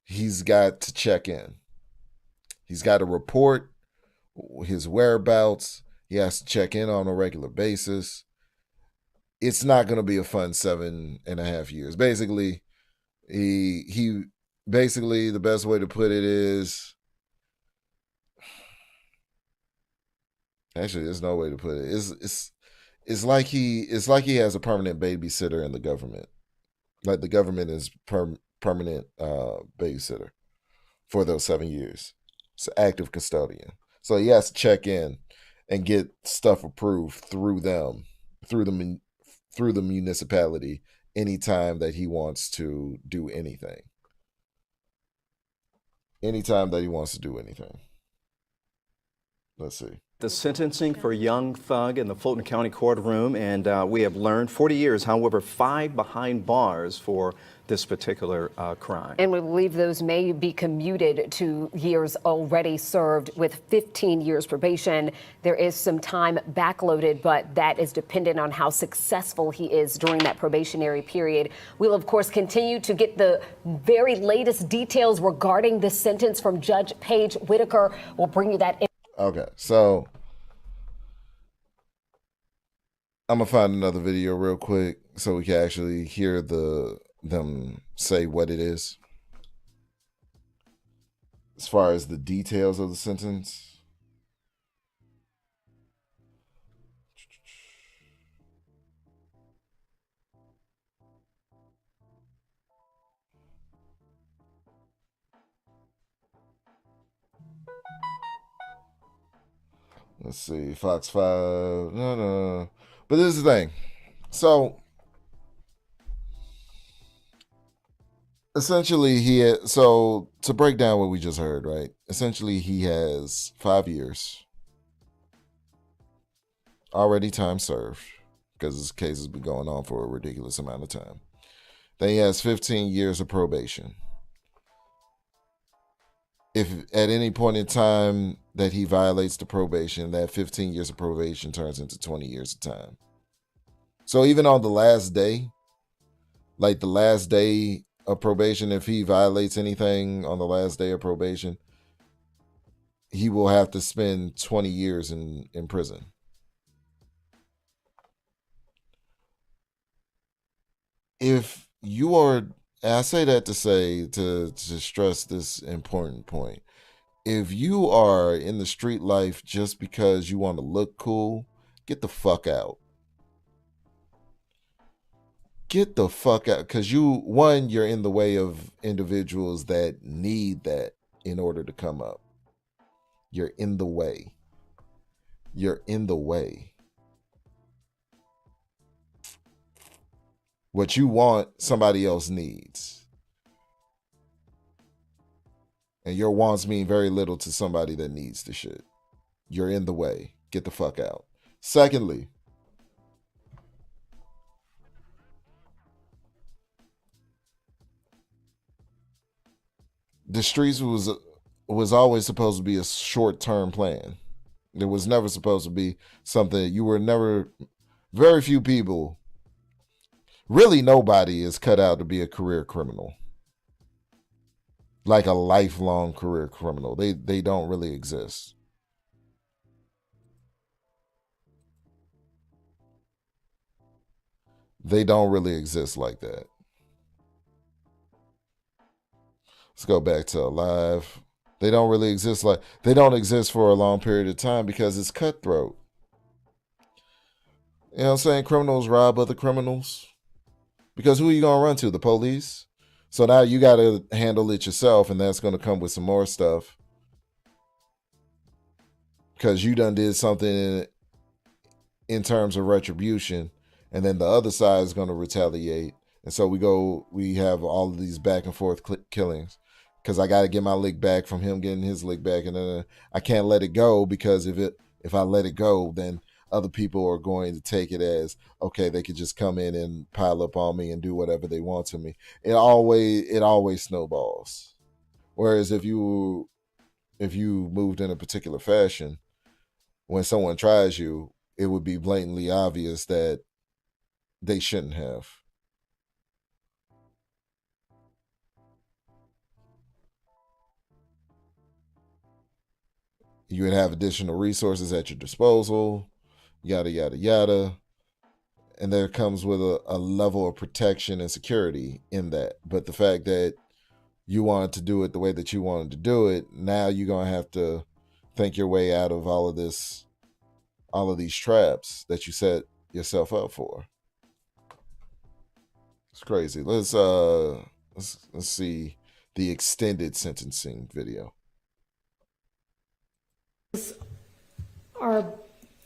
he's got to check in. He's got to report his whereabouts. He has to check in on a regular basis. It's not going to be a fun 7.5 years. Basically, he basically, the best way to put it is, actually, there's no way to put it. It's like he has a permanent babysitter in the government. Like the government is permanent babysitter for those 7 years. It's an active custodian. So he has to check in and get stuff approved through them, through the municipality, anytime that he wants to do anything. Anytime that he wants to do anything. Let's see.
The sentencing for young thug in the Fulton County courtroom, and we have learned 40 years, however, 5 behind bars for this particular crime.
And we believe those may be commuted to years already served with 15 years probation. There is some time backloaded, but that is dependent on how successful he is during that probationary period. We'll, of course, continue to get the very latest details regarding this sentence from Judge Paige Whitaker. We'll bring you that.
Okay, so I'm gonna find another video real quick so we can actually hear them say what it is as far as the details of the sentence. Let's see, Fox 5. No. But this is the thing. So essentially, so to break down what we just heard, right? Essentially, he has 5 years already time served because this case has been going on for a ridiculous amount of time. Then he has 15 years of probation. If at any point in time that he violates the probation, that 15 years of probation turns into 20 years of time. So even on the last day, like the last day of probation, if he violates anything on the last day of probation, he will have to spend 20 years in prison. If you are, and I say that to say, to stress this important point. If you are in the street life just because you want to look cool, get the fuck out. Get the fuck out. Because you're in the way of individuals that need that in order to come up. You're in the way. You're in the way. What you want, somebody else needs. And your wants mean very little to somebody that needs the shit. You're in the way. Get the fuck out. Secondly, the streets was always supposed to be a short-term plan. It was never supposed to be something you were never. Very few people, really nobody, is cut out to be a career criminal, like a lifelong career criminal. They don't really exist. They don't really exist like that. Let's go back to Alive. They don't really exist they don't exist for a long period of time because it's cutthroat. You know what I'm saying? Criminals rob other criminals. Because who are you going to run to? The police? So now you got to handle it yourself, and that's going to come with some more stuff. Because you done did something in terms of retribution, and then the other side is going to retaliate. And so we have all of these back and forth killings. Because I got to get my lick back from him getting his lick back, and then I can't let it go, because if I let it go, then other people are going to take it as, okay, they could just come in and pile up on me and do whatever they want to me. It always snowballs. Whereas if you moved in a particular fashion, when someone tries you, it would be blatantly obvious that they shouldn't have. You would have additional resources at your disposal, yada, yada, yada. And there comes with a level of protection and security in that. But the fact that you wanted to do it the way that you wanted to do it, now you're going to have to think your way out of all of these traps that you set yourself up for. It's crazy. Let's see the extended sentencing video.
Are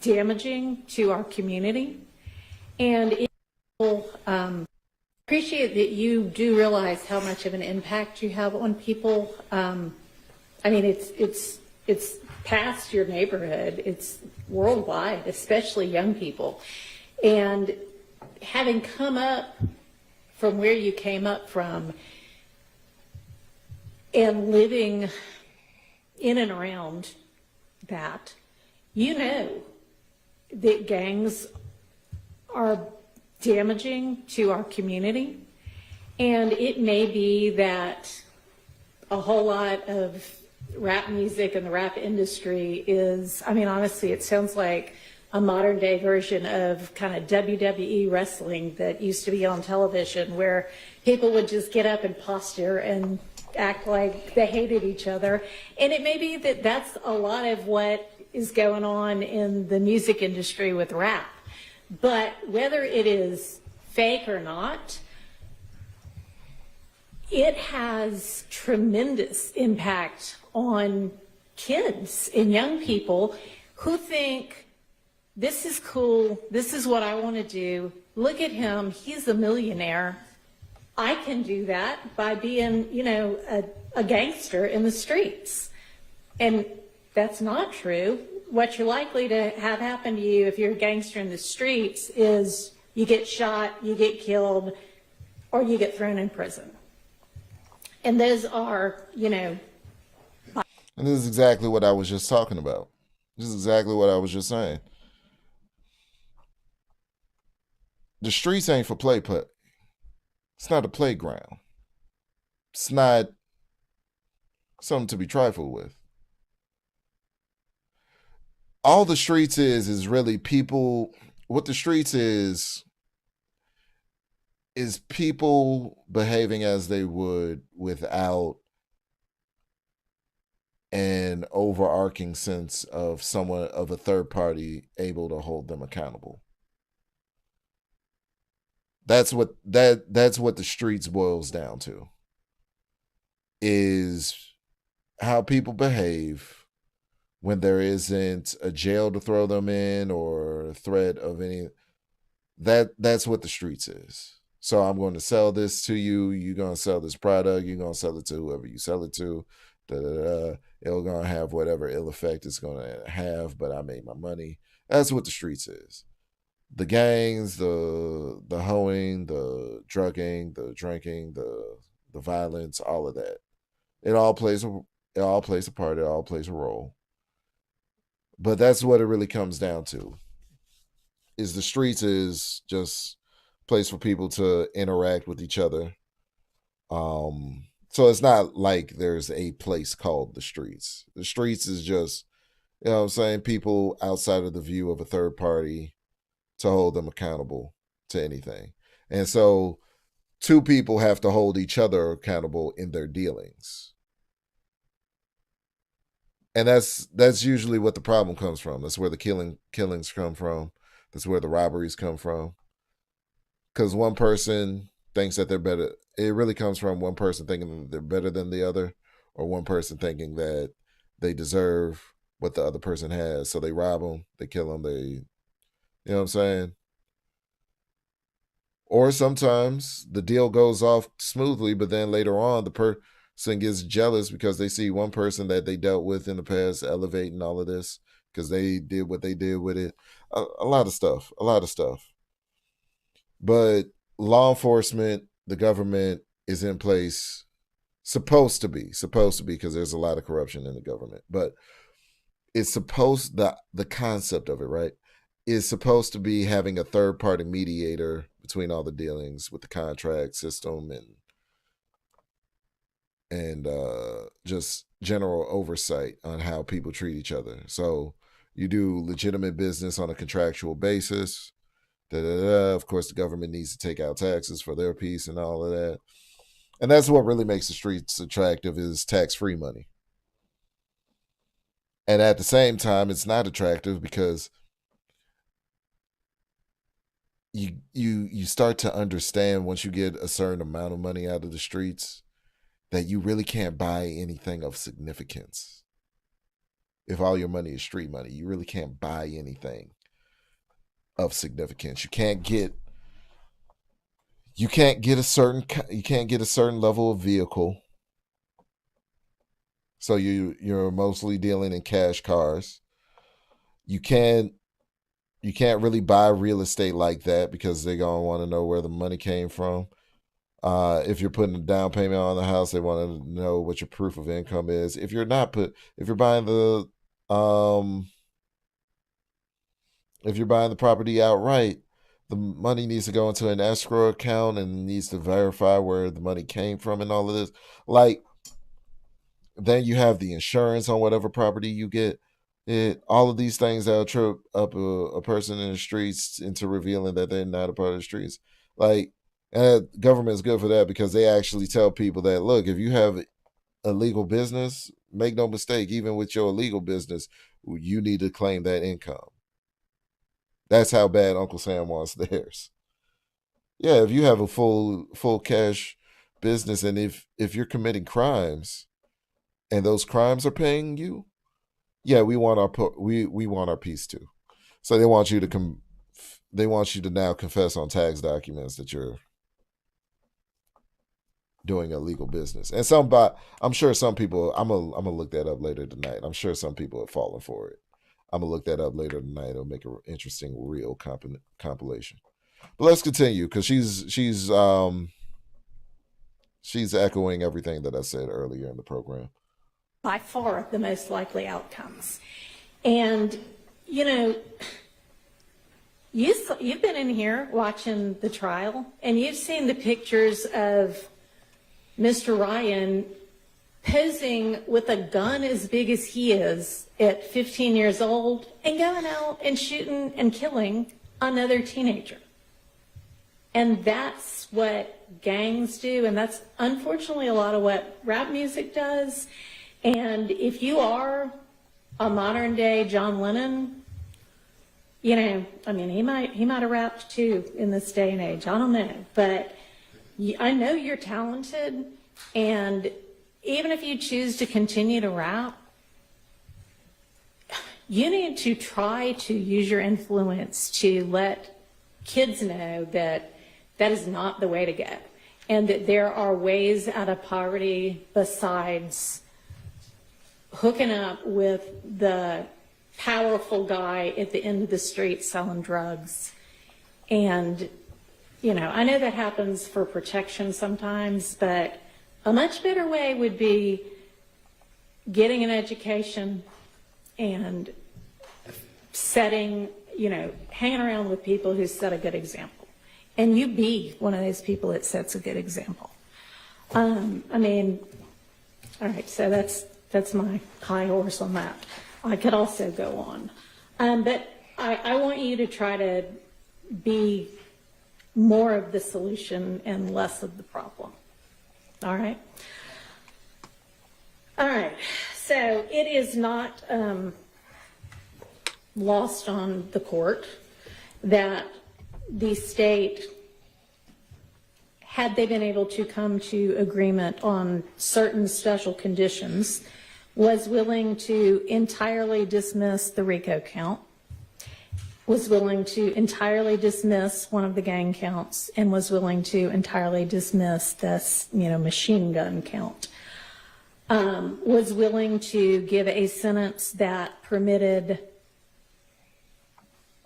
damaging to our community, and it will appreciate that you do realize how much of an impact you have on people. I mean, it's past your neighborhood, it's worldwide, especially young people. And having come up from where you came up from and living in and around that, you know that gangs are damaging to our community. And it may be that a whole lot of rap music and the rap industry is, I mean, honestly, it sounds like a modern day version of kind of WWE wrestling that used to be on television, where people would just get up and posture and act like they hated each other. And it may be that that's a lot of what is going on in the music industry with rap. But whether it is fake or not, it has tremendous impact on kids and young people who think this is cool, this is what I want to do. Look at him, he's a millionaire. I can do that by being, a gangster in the streets. And that's not true. What you're likely to have happen to you if you're a gangster in the streets is you get shot, you get killed, or you get thrown in prison. And those are,
And this is exactly what I was just talking about. This is exactly what I was just saying. The streets ain't for play. It's not a playground. It's not something to be trifled with. All the streets is really people. What the streets is people behaving as they would without an overarching sense of a third party able to hold them accountable. That's what the streets boils down to, is how people behave when there isn't a jail to throw them in or threat of any. That's what the streets is. So I'm going to sell this to you. You're going to sell this product. You're going to sell it to whoever you sell it to. It's going to have whatever ill effect it's going to have, but I made my money. That's what the streets is. The gangs, the hoeing, the drugging, the drinking, the violence, all of that. It all plays a part. It all plays a role. But that's what it really comes down to. Is the streets is just a place for people to interact with each other. So it's not like there's a place called the streets. The streets is just, people outside of the view of a third party to hold them accountable to anything. And so two people have to hold each other accountable in their dealings. And that's usually what the problem comes from. That's where the killings come from. That's where the robberies come from. Because one person thinks that they're better. It really comes from one person thinking that they're better than the other, or one person thinking that they deserve what the other person has. So they rob them, they kill them, you know what I'm saying? Or sometimes the deal goes off smoothly, but then later on the person gets jealous because they see one person that they dealt with in the past elevating all of this because they did what they did with it. A lot of stuff. But law enforcement, the government is in place, supposed to be, because there's a lot of corruption in the government. But it's the concept of it, right, is supposed to be having a third party mediator between all the dealings with the contract system and just general oversight on how people treat each other. So you do legitimate business on a contractual basis. Of course, the government needs to take out taxes for their piece and all of that. And that's what really makes the streets attractive, is tax-free money. And at the same time, it's not attractive because you start to understand, once you get a certain amount of money out of the streets, that you really can't buy anything of significance. If all your money is street money, you really can't buy anything of significance. You can't get a certain level of vehicle. So you're mostly dealing in cash cars. You can't really buy real estate like that because they're gonna want to know where the money came from. If you're putting a down payment on the house, they want to know what your proof of income is. If you're buying the property outright, the money needs to go into an escrow account and needs to verify where the money came from and all of this. Then you have the insurance on whatever property you get. All of these things that'll trip up a person in the streets into revealing that they're not a part of the streets. Government is good for that because they actually tell people that, look, if you have a legal business, make no mistake, even with your illegal business, you need to claim that income. That's how bad Uncle Sam wants theirs. Yeah, if you have a full cash business, and if you're committing crimes and those crimes are paying you, yeah, we want we want our piece too. So they want you to they want you to now confess on tax documents that you're doing illegal business. And I'm sure some people, I'm gonna look that up later tonight. I'm sure some people have fallen for it. I'm gonna look that up later tonight. It'll make an interesting real compilation. But let's continue, because she's echoing everything that I said earlier in the program.
By far the most likely outcomes. And, you know, you've been in here watching the trial, and you've seen the pictures of Mr. Ryan posing with a gun as big as he is at 15 years old and going out and shooting and killing another teenager. And that's what gangs do, and that's unfortunately a lot of what rap music does. And if you are a modern day John Lennon, you know, I mean, he might have rapped too in this day and age. I don't know, but I know you're talented, and even if you choose to continue to rap, you need to try to use your influence to let kids know that that is not the way to go, and that there are ways out of poverty besides hooking up with the powerful guy at the end of the street selling drugs. And, you know, I know that happens for protection sometimes, but a much better way would be getting an education and setting, you know, hanging around with people who set a good example. And you be one of those people that sets a good example. I mean, all right, so that's my high horse on that. I could also go on. But I want you to try to be more of the solution and less of the problem. All right? All right. So it is not lost on the court that the state, had they been able to come to agreement on certain special conditions, was willing to entirely dismiss the RICO count, was willing to entirely dismiss one of the gang counts, and was willing to entirely dismiss this, you know, machine gun count. Was willing to give a sentence that permitted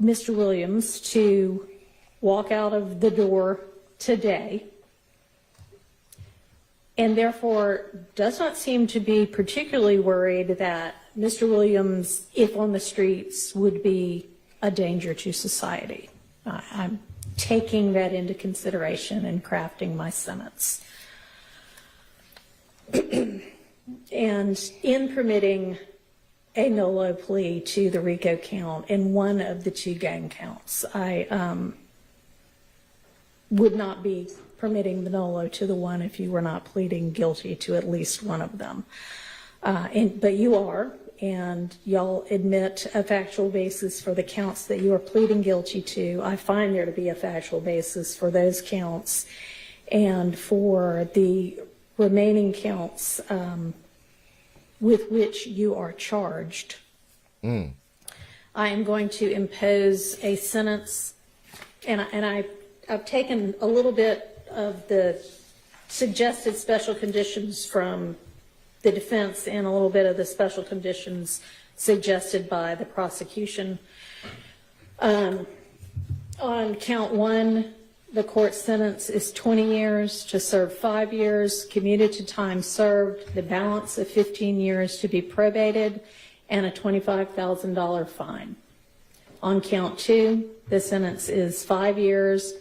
Mr. Williams to walk out of the door today, and therefore does not seem to be particularly worried that Mr. Williams, if on the streets, would be a danger to society. I'm taking that into consideration in crafting my sentence. And in permitting a NOLO plea to the RICO count in one of the two gang counts, I would not be permitting the NOLO to the one if you were not pleading guilty to at least one of them. But you are, and y'all admit a factual basis for the counts that you are pleading guilty to. I find there to be a factual basis for those counts, and for the remaining counts with which you are charged. I am going to impose a sentence, and I've taken a little bit of the suggested special conditions from the defense and a little bit of the special conditions suggested by the prosecution. On count one, the court sentence is 20 years to serve 5 years, commuted to time served, the balance of 15 years to be probated, and a $25,000 fine. On count two, the sentence is 5 years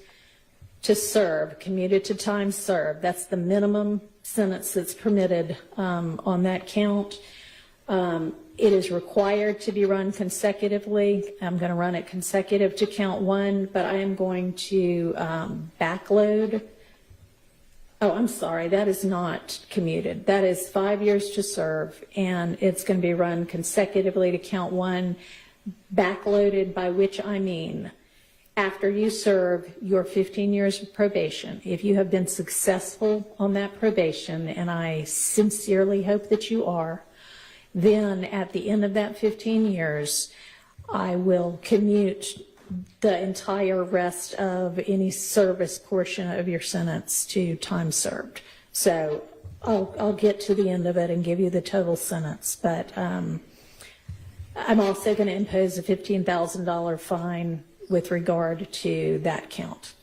to serve, commuted to time served. That's the minimum sentence that's permitted on that count. It is required to be run consecutively. I'm going to run it consecutive to count one, but I am going to backload. Oh, I'm sorry, that is not commuted. That is 5 years to serve, and it's going to be run consecutively to count one, backloaded, by which I mean after you serve your 15 years of probation, if you have been successful on that probation, and I sincerely hope that you are, Then at the end of that 15 years, I will commute the entire rest of any service portion of your sentence to time served. So I'll get to the end of it and give you the total sentence, but I'm also going to impose a $15,000 fine with regard to that count.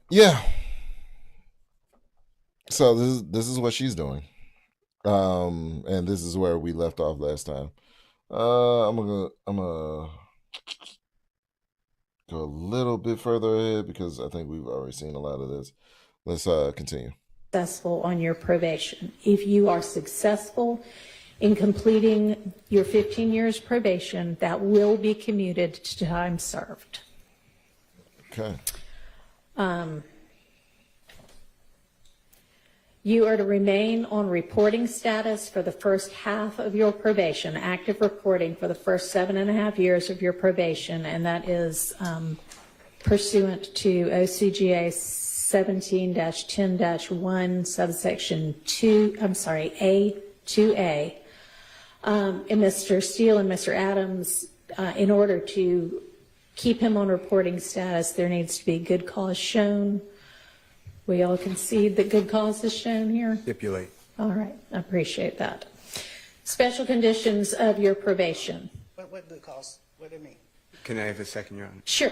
Yeah. So this is what she's doing. And this is where we left off last time. I'm gonna go a little bit further ahead because I think we've already seen a lot of this. Let's continue.
Successful on your probation. If you are successful in completing your 15 years probation, that will be commuted to time served.
Okay.
You are to remain on reporting status for the first half of your probation, active reporting for the first 7.5 years of your probation, and that is pursuant to OCGA 17-10-1, subsection 2, A2A. And Mr. Steele and Mr. Adams, in order to keep him on reporting status, there needs to be good cause shown. We all concede that good cause is shown here?
Stipulate.
All right, I appreciate that. Special conditions of your probation.
What good cause? What do you mean?
Can I have a second, Your Honor?
Sure.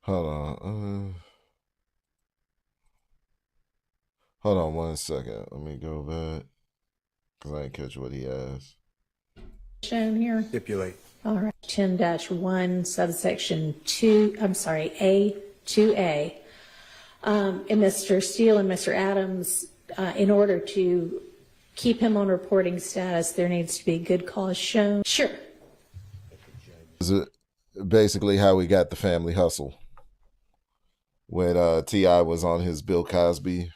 Hold on. Hold on 1 second. Let me go back because I didn't catch what he asked.
Shown here?
Stipulate.
All right, 10-1, subsection 2, A2A. And Mr. Steele and Mr. Adams, in order to keep him on reporting status, there needs to be good cause shown. Sure.
Is it basically how we got the family hustle? When T.I. was on his Bill Cosby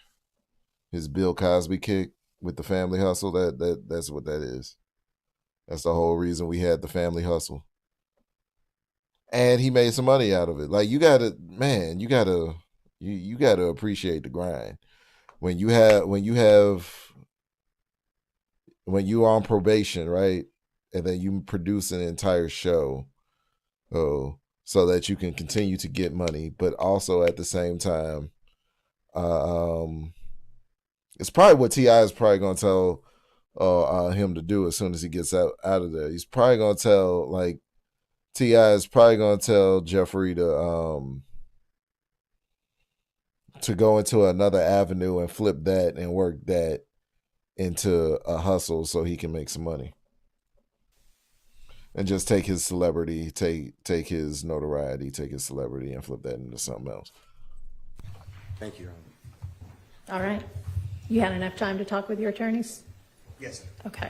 kick with the family hustle, that's what that is. That's the whole reason we had the family hustle. And he made some money out of it. Like you gotta appreciate the grind. When you're on probation, right? And then you produce an entire show, so that you can continue to get money, but also at the same time, it's probably what T.I. is probably gonna tell him to do as soon as he gets out of there. He's probably gonna tell, like, T.I. is probably gonna tell Jeffrey to go into another avenue and flip that and work that into a hustle so he can make some money. And just take his celebrity, take his notoriety, take his celebrity, and flip that into something else.
Thank you, Your Honor.
All right. You had enough time to talk with your attorneys?
Yes, sir.
Okay.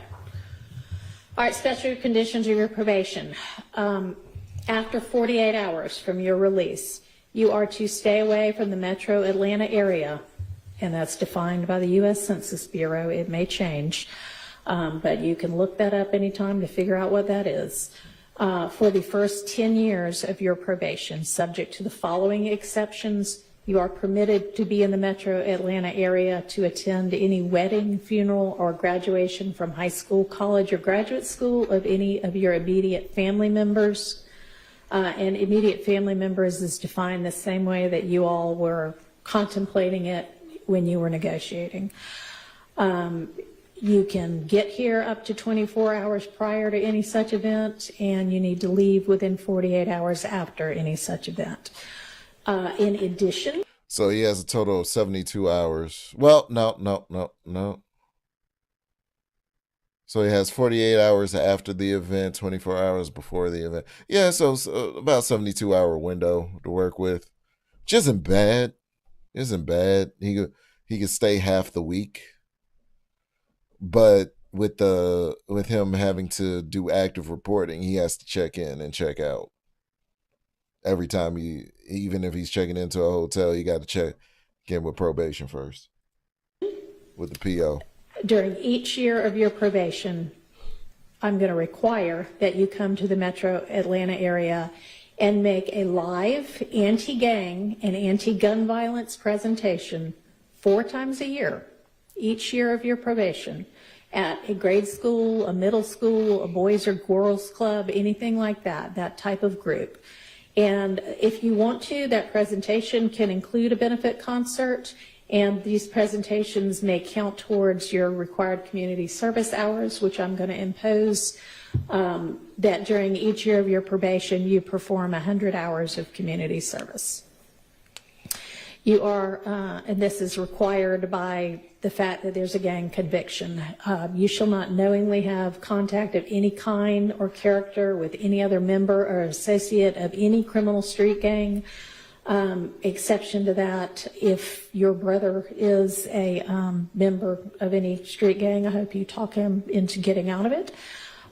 All right, special conditions of your probation. After 48 hours from your release, you are to stay away from the metro Atlanta area, and that's defined by the U.S. Census Bureau. It may change. But you can look that up anytime to figure out what that is. For the first 10 years of your probation, subject to the following exceptions, you are permitted to be in the metro Atlanta area to attend any wedding, funeral, or graduation from high school, college, or graduate school of any of your immediate family members. And immediate family members is defined the same way that you all were contemplating it when you were negotiating. You can get here up to 24 hours prior to any such event, and you need to leave within 48 hours after any such event. In addition,
so he has a total of 72 hours. Well, no. So he has 48 hours after the event, 24 hours before the event. Yeah, so about 72-hour window to work with, which isn't bad. He could stay half the week. But with him having to do active reporting, he has to check in and check out every time. Even if he's checking into a hotel, you got to check in with probation first. with the PO.
During each year of your probation, I'm going to require that you come to the Metro Atlanta area and make a live anti-gang and anti-gun violence presentation 4 times a year, each year of your probation, at a grade school, a middle school, a boys or girls club, anything like that, that type of group. And if you want to, that presentation can include a benefit concert, and these presentations may count towards your required community service hours, which I'm going to impose, that during each year of your probation, you perform 100 hours of community service. You are, and this is required by the fact that there's a gang conviction. You shall not knowingly have contact of any kind or character with any other member or associate of any criminal street gang. Exception to that, if your brother is a member of any street gang, I hope you talk him into getting out of it.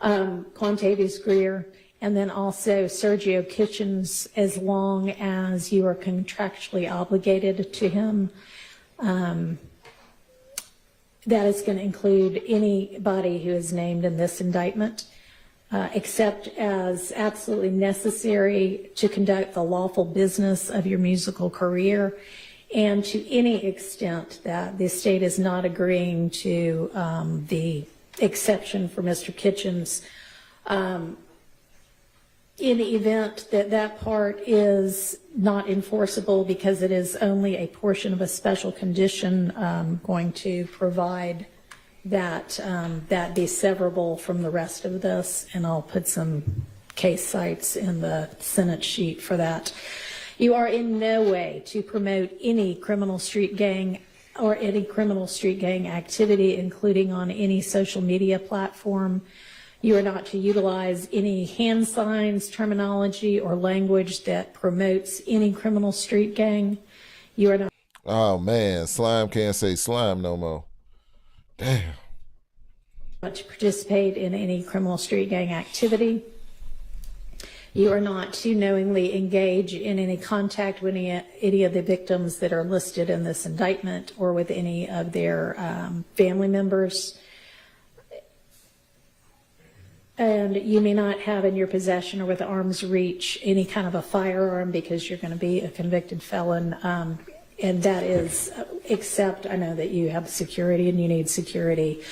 Quantavious Greer, and then also Sergio Kitchens, as long as you are contractually obligated to him. That is going to include anybody who is named in this indictment, except as absolutely necessary to conduct the lawful business of your musical career, and to any extent that the state is not agreeing to the exception for Mr. Kitchens. In the event that that part is not enforceable because it is only a portion of a special condition, going to provide that that be severable from the rest of this, and I'll put some case cites in the Senate sheet for that. You are in no way to promote any criminal street gang or any criminal street gang activity, including on any social media platform. You are not to utilize any hand signs, terminology, or language that promotes any criminal street gang. You are not.
Oh man, Slime can't say slime no more. Damn.
To participate in any criminal street gang activity. You are not to knowingly engage in any contact with any of the victims that are listed in this indictment or with any of their family members. And you may not have in your possession or with arm's reach any kind of a firearm because you're going to be a convicted felon. And that is, except I know that you have security and you need security.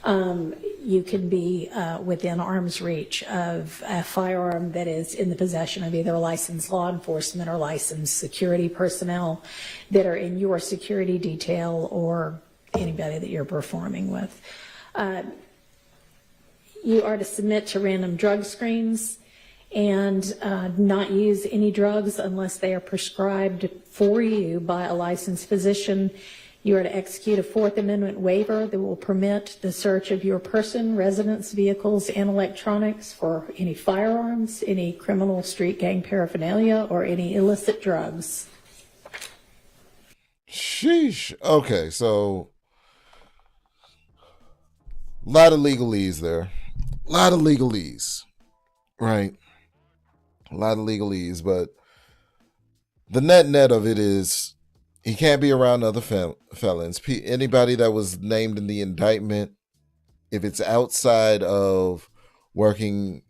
You can be within arm's reach of a firearm that is in the possession of either licensed law enforcement or licensed security personnel that are in your security detail or anybody that you're performing with. You are to submit to random drug screens and not use any drugs unless they are prescribed for you by a licensed physician. You are to execute a Fourth Amendment waiver that will permit the search of your person, residence, vehicles, and electronics for any firearms, any criminal street gang paraphernalia, or any illicit drugs.
Sheesh. Okay, so a lot of legalese there. A lot of legalese, right? A lot of legalese, but the net of it is he can't be around other felons. Anybody that was named in the indictment, if it's outside of working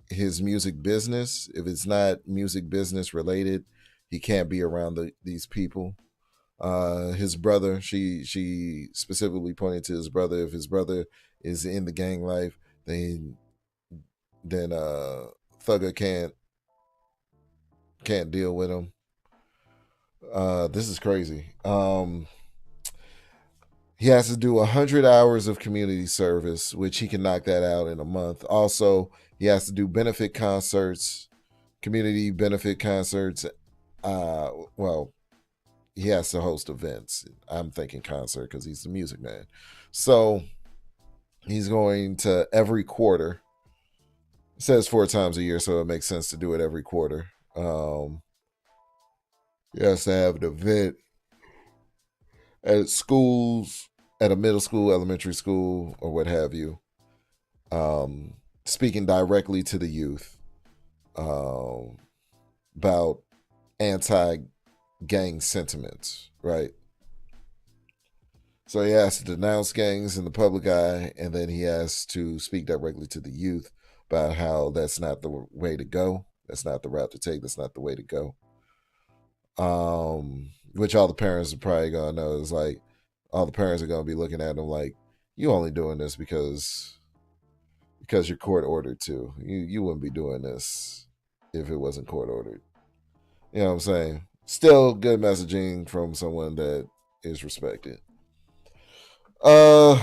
his music business, if it's not music business related, he can't be around these people. His brother, she specifically pointed to his brother. If his brother is in the gang life, then Thugger can't deal with him. This is crazy. He has to do 100 hours of community service, which he can knock that out in a month. Also, he has to do benefit concerts, community benefit concerts. Well, he has to host events. I'm thinking concert because he's the music man. So he's going to every quarter. It says 4 times a year, so it makes sense to do it every quarter. He has to have an event at schools, at a middle school, elementary school, or what have you, speaking directly to the youth about anti-gang sentiments, right? So he has to denounce gangs in the public eye, and then he has to speak directly to the youth about how that's not the way to go. That's not the route to take. That's not the way to go. Which all the parents are probably gonna know is like, all the parents are gonna be looking at him like, you only doing this because you're court ordered to. You wouldn't be doing this if it wasn't court ordered. You know what I'm saying? Still good messaging from someone that is respected. And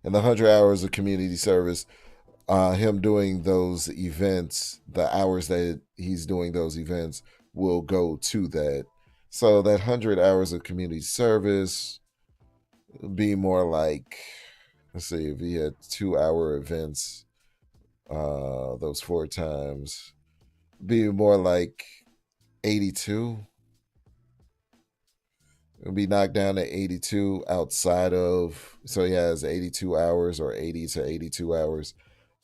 the 100 hours of community service, him doing those events, the hours that he's doing those events will go to that. So that 100 hours of community service would be more like, let's see, if he had 2-hour events, those 4 times, be more like 82. It'll be knocked down to 82 outside of, so he has 82 hours or 80 to 82 hours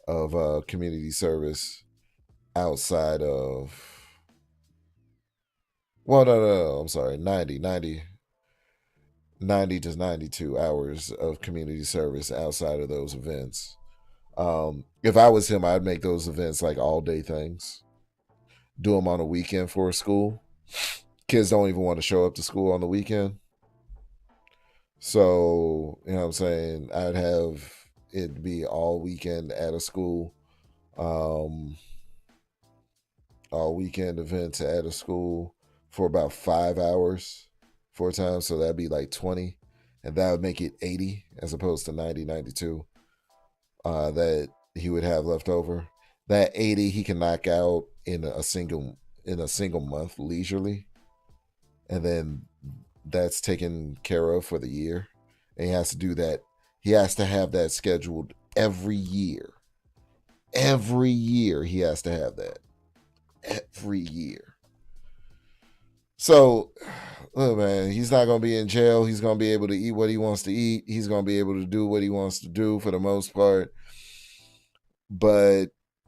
of community service outside of, well, no, I'm sorry, 90 to 92 hours of community service outside of those events. If I was him, I'd make those events like all day things. Do them on a weekend for a school. Kids don't even want to show up to school on the weekend. So, you know what I'm saying? I'd have it be all weekend at a school. All weekend events at a school for about 5 hours, 4 times. So that'd be like 20. And that would make it 80 as opposed to 90, 92 that he would have left over. That 80 he can knock out in a single month leisurely. And then that's taken care of for the year. And he has to do that. He has to have that scheduled every year. Every year he has to have that. Every year. So, look, man, he's not going to be in jail. He's going to be able to eat what he wants to eat. He's going to be able to do what he wants to do for the most part. But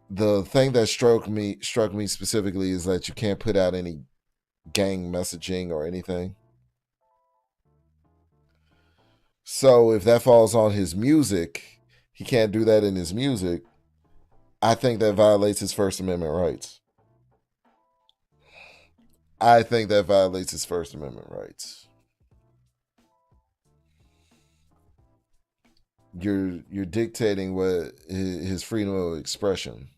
the thing that struck me specifically is that you can't put out any gang messaging or anything. So if that falls on his music, he can't do that in his music. I think that violates his First Amendment rights. I think that violates his First Amendment rights. You're dictating what his freedom of expression.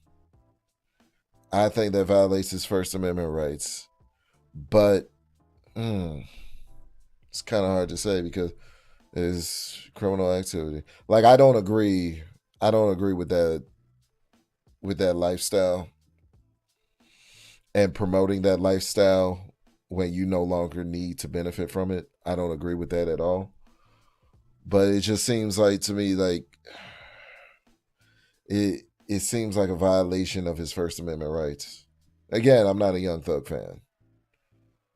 I think that violates his First Amendment rights. But it's kind of hard to say because it's criminal activity. Like, I don't agree with that lifestyle and promoting that lifestyle when you no longer need to benefit from it. I don't agree with that at all. But it just seems like, to me, like it seems like a violation of his First Amendment rights. Again, I'm not a Young Thug fan.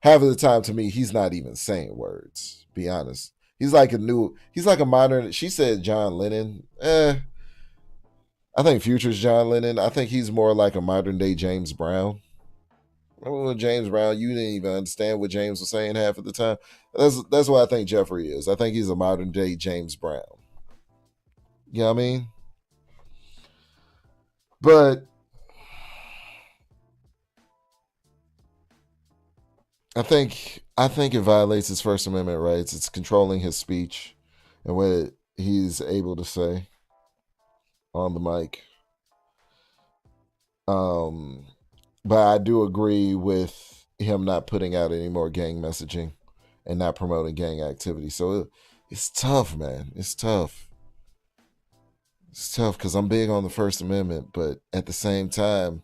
Half of the time, to me, he's not even saying words, be honest. He's like a modern, she said John Lennon. I think Future's John Lennon. I think he's more like a modern day James Brown. Remember when James Brown, you didn't even understand what James was saying half of the time? That's what I think Jeffrey is. I think he's a modern day James Brown. You know what I mean? But I think it violates his First Amendment rights. It's controlling his speech and what he's able to say on the mic. But I do agree with him not putting out any more gang messaging and not promoting gang activity. So it's tough, man. It's tough. It's tough because I'm big on the First Amendment, but at the same time,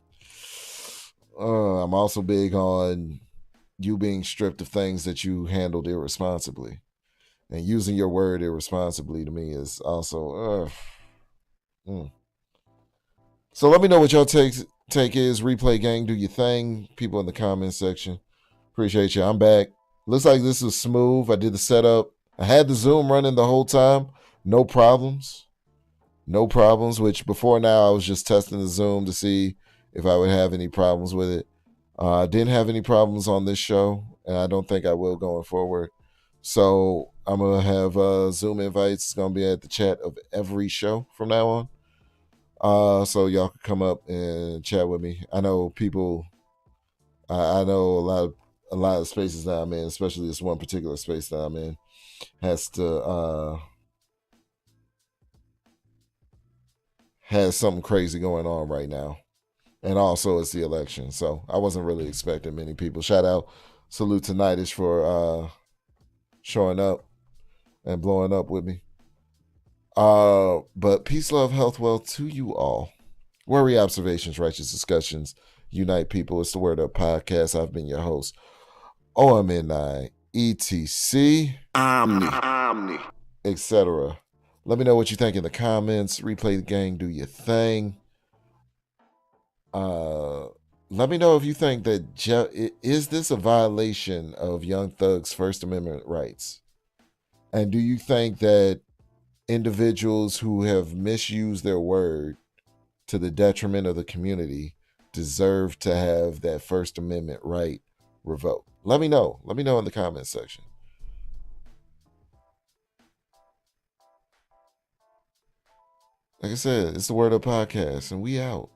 I'm also big on you being stripped of things that you handled irresponsibly. And using your word irresponsibly to me is also So let me know what your take is. Replay Gang, do your thing. People in the comments section. Appreciate you. I'm back. Looks like this is smooth. I did the setup. I had the Zoom running the whole time. No problems. Which before now I was just testing the Zoom to see if I would have any problems with it. I didn't have any problems on this show and I don't think I will going forward. So I'm gonna have Zoom invites. It's gonna be at the chat of every show from now on. So y'all can come up and chat with me. I know people. I know a lot of spaces that I'm in, especially this one particular space that I'm in, has something crazy going on right now. And also it's the election. So I wasn't really expecting many people. Salute to Nightish for showing up and blowing up with me. But peace, love, health, wealth to you all. Worry, observations, righteous discussions, unite people. It's the Word Up Podcast. I've been your host, OMN9, ETC, Omni, etc. Let me know what you think in the comments. Replay the gang, do your thing. Let me know if you think that is this a violation of Young Thug's First Amendment rights? And do you think that individuals who have misused their word to the detriment of the community deserve to have that First Amendment right revoked? Let me know. Let me know in the comments section. Like I said, it's the Word Up Podcast, and we out.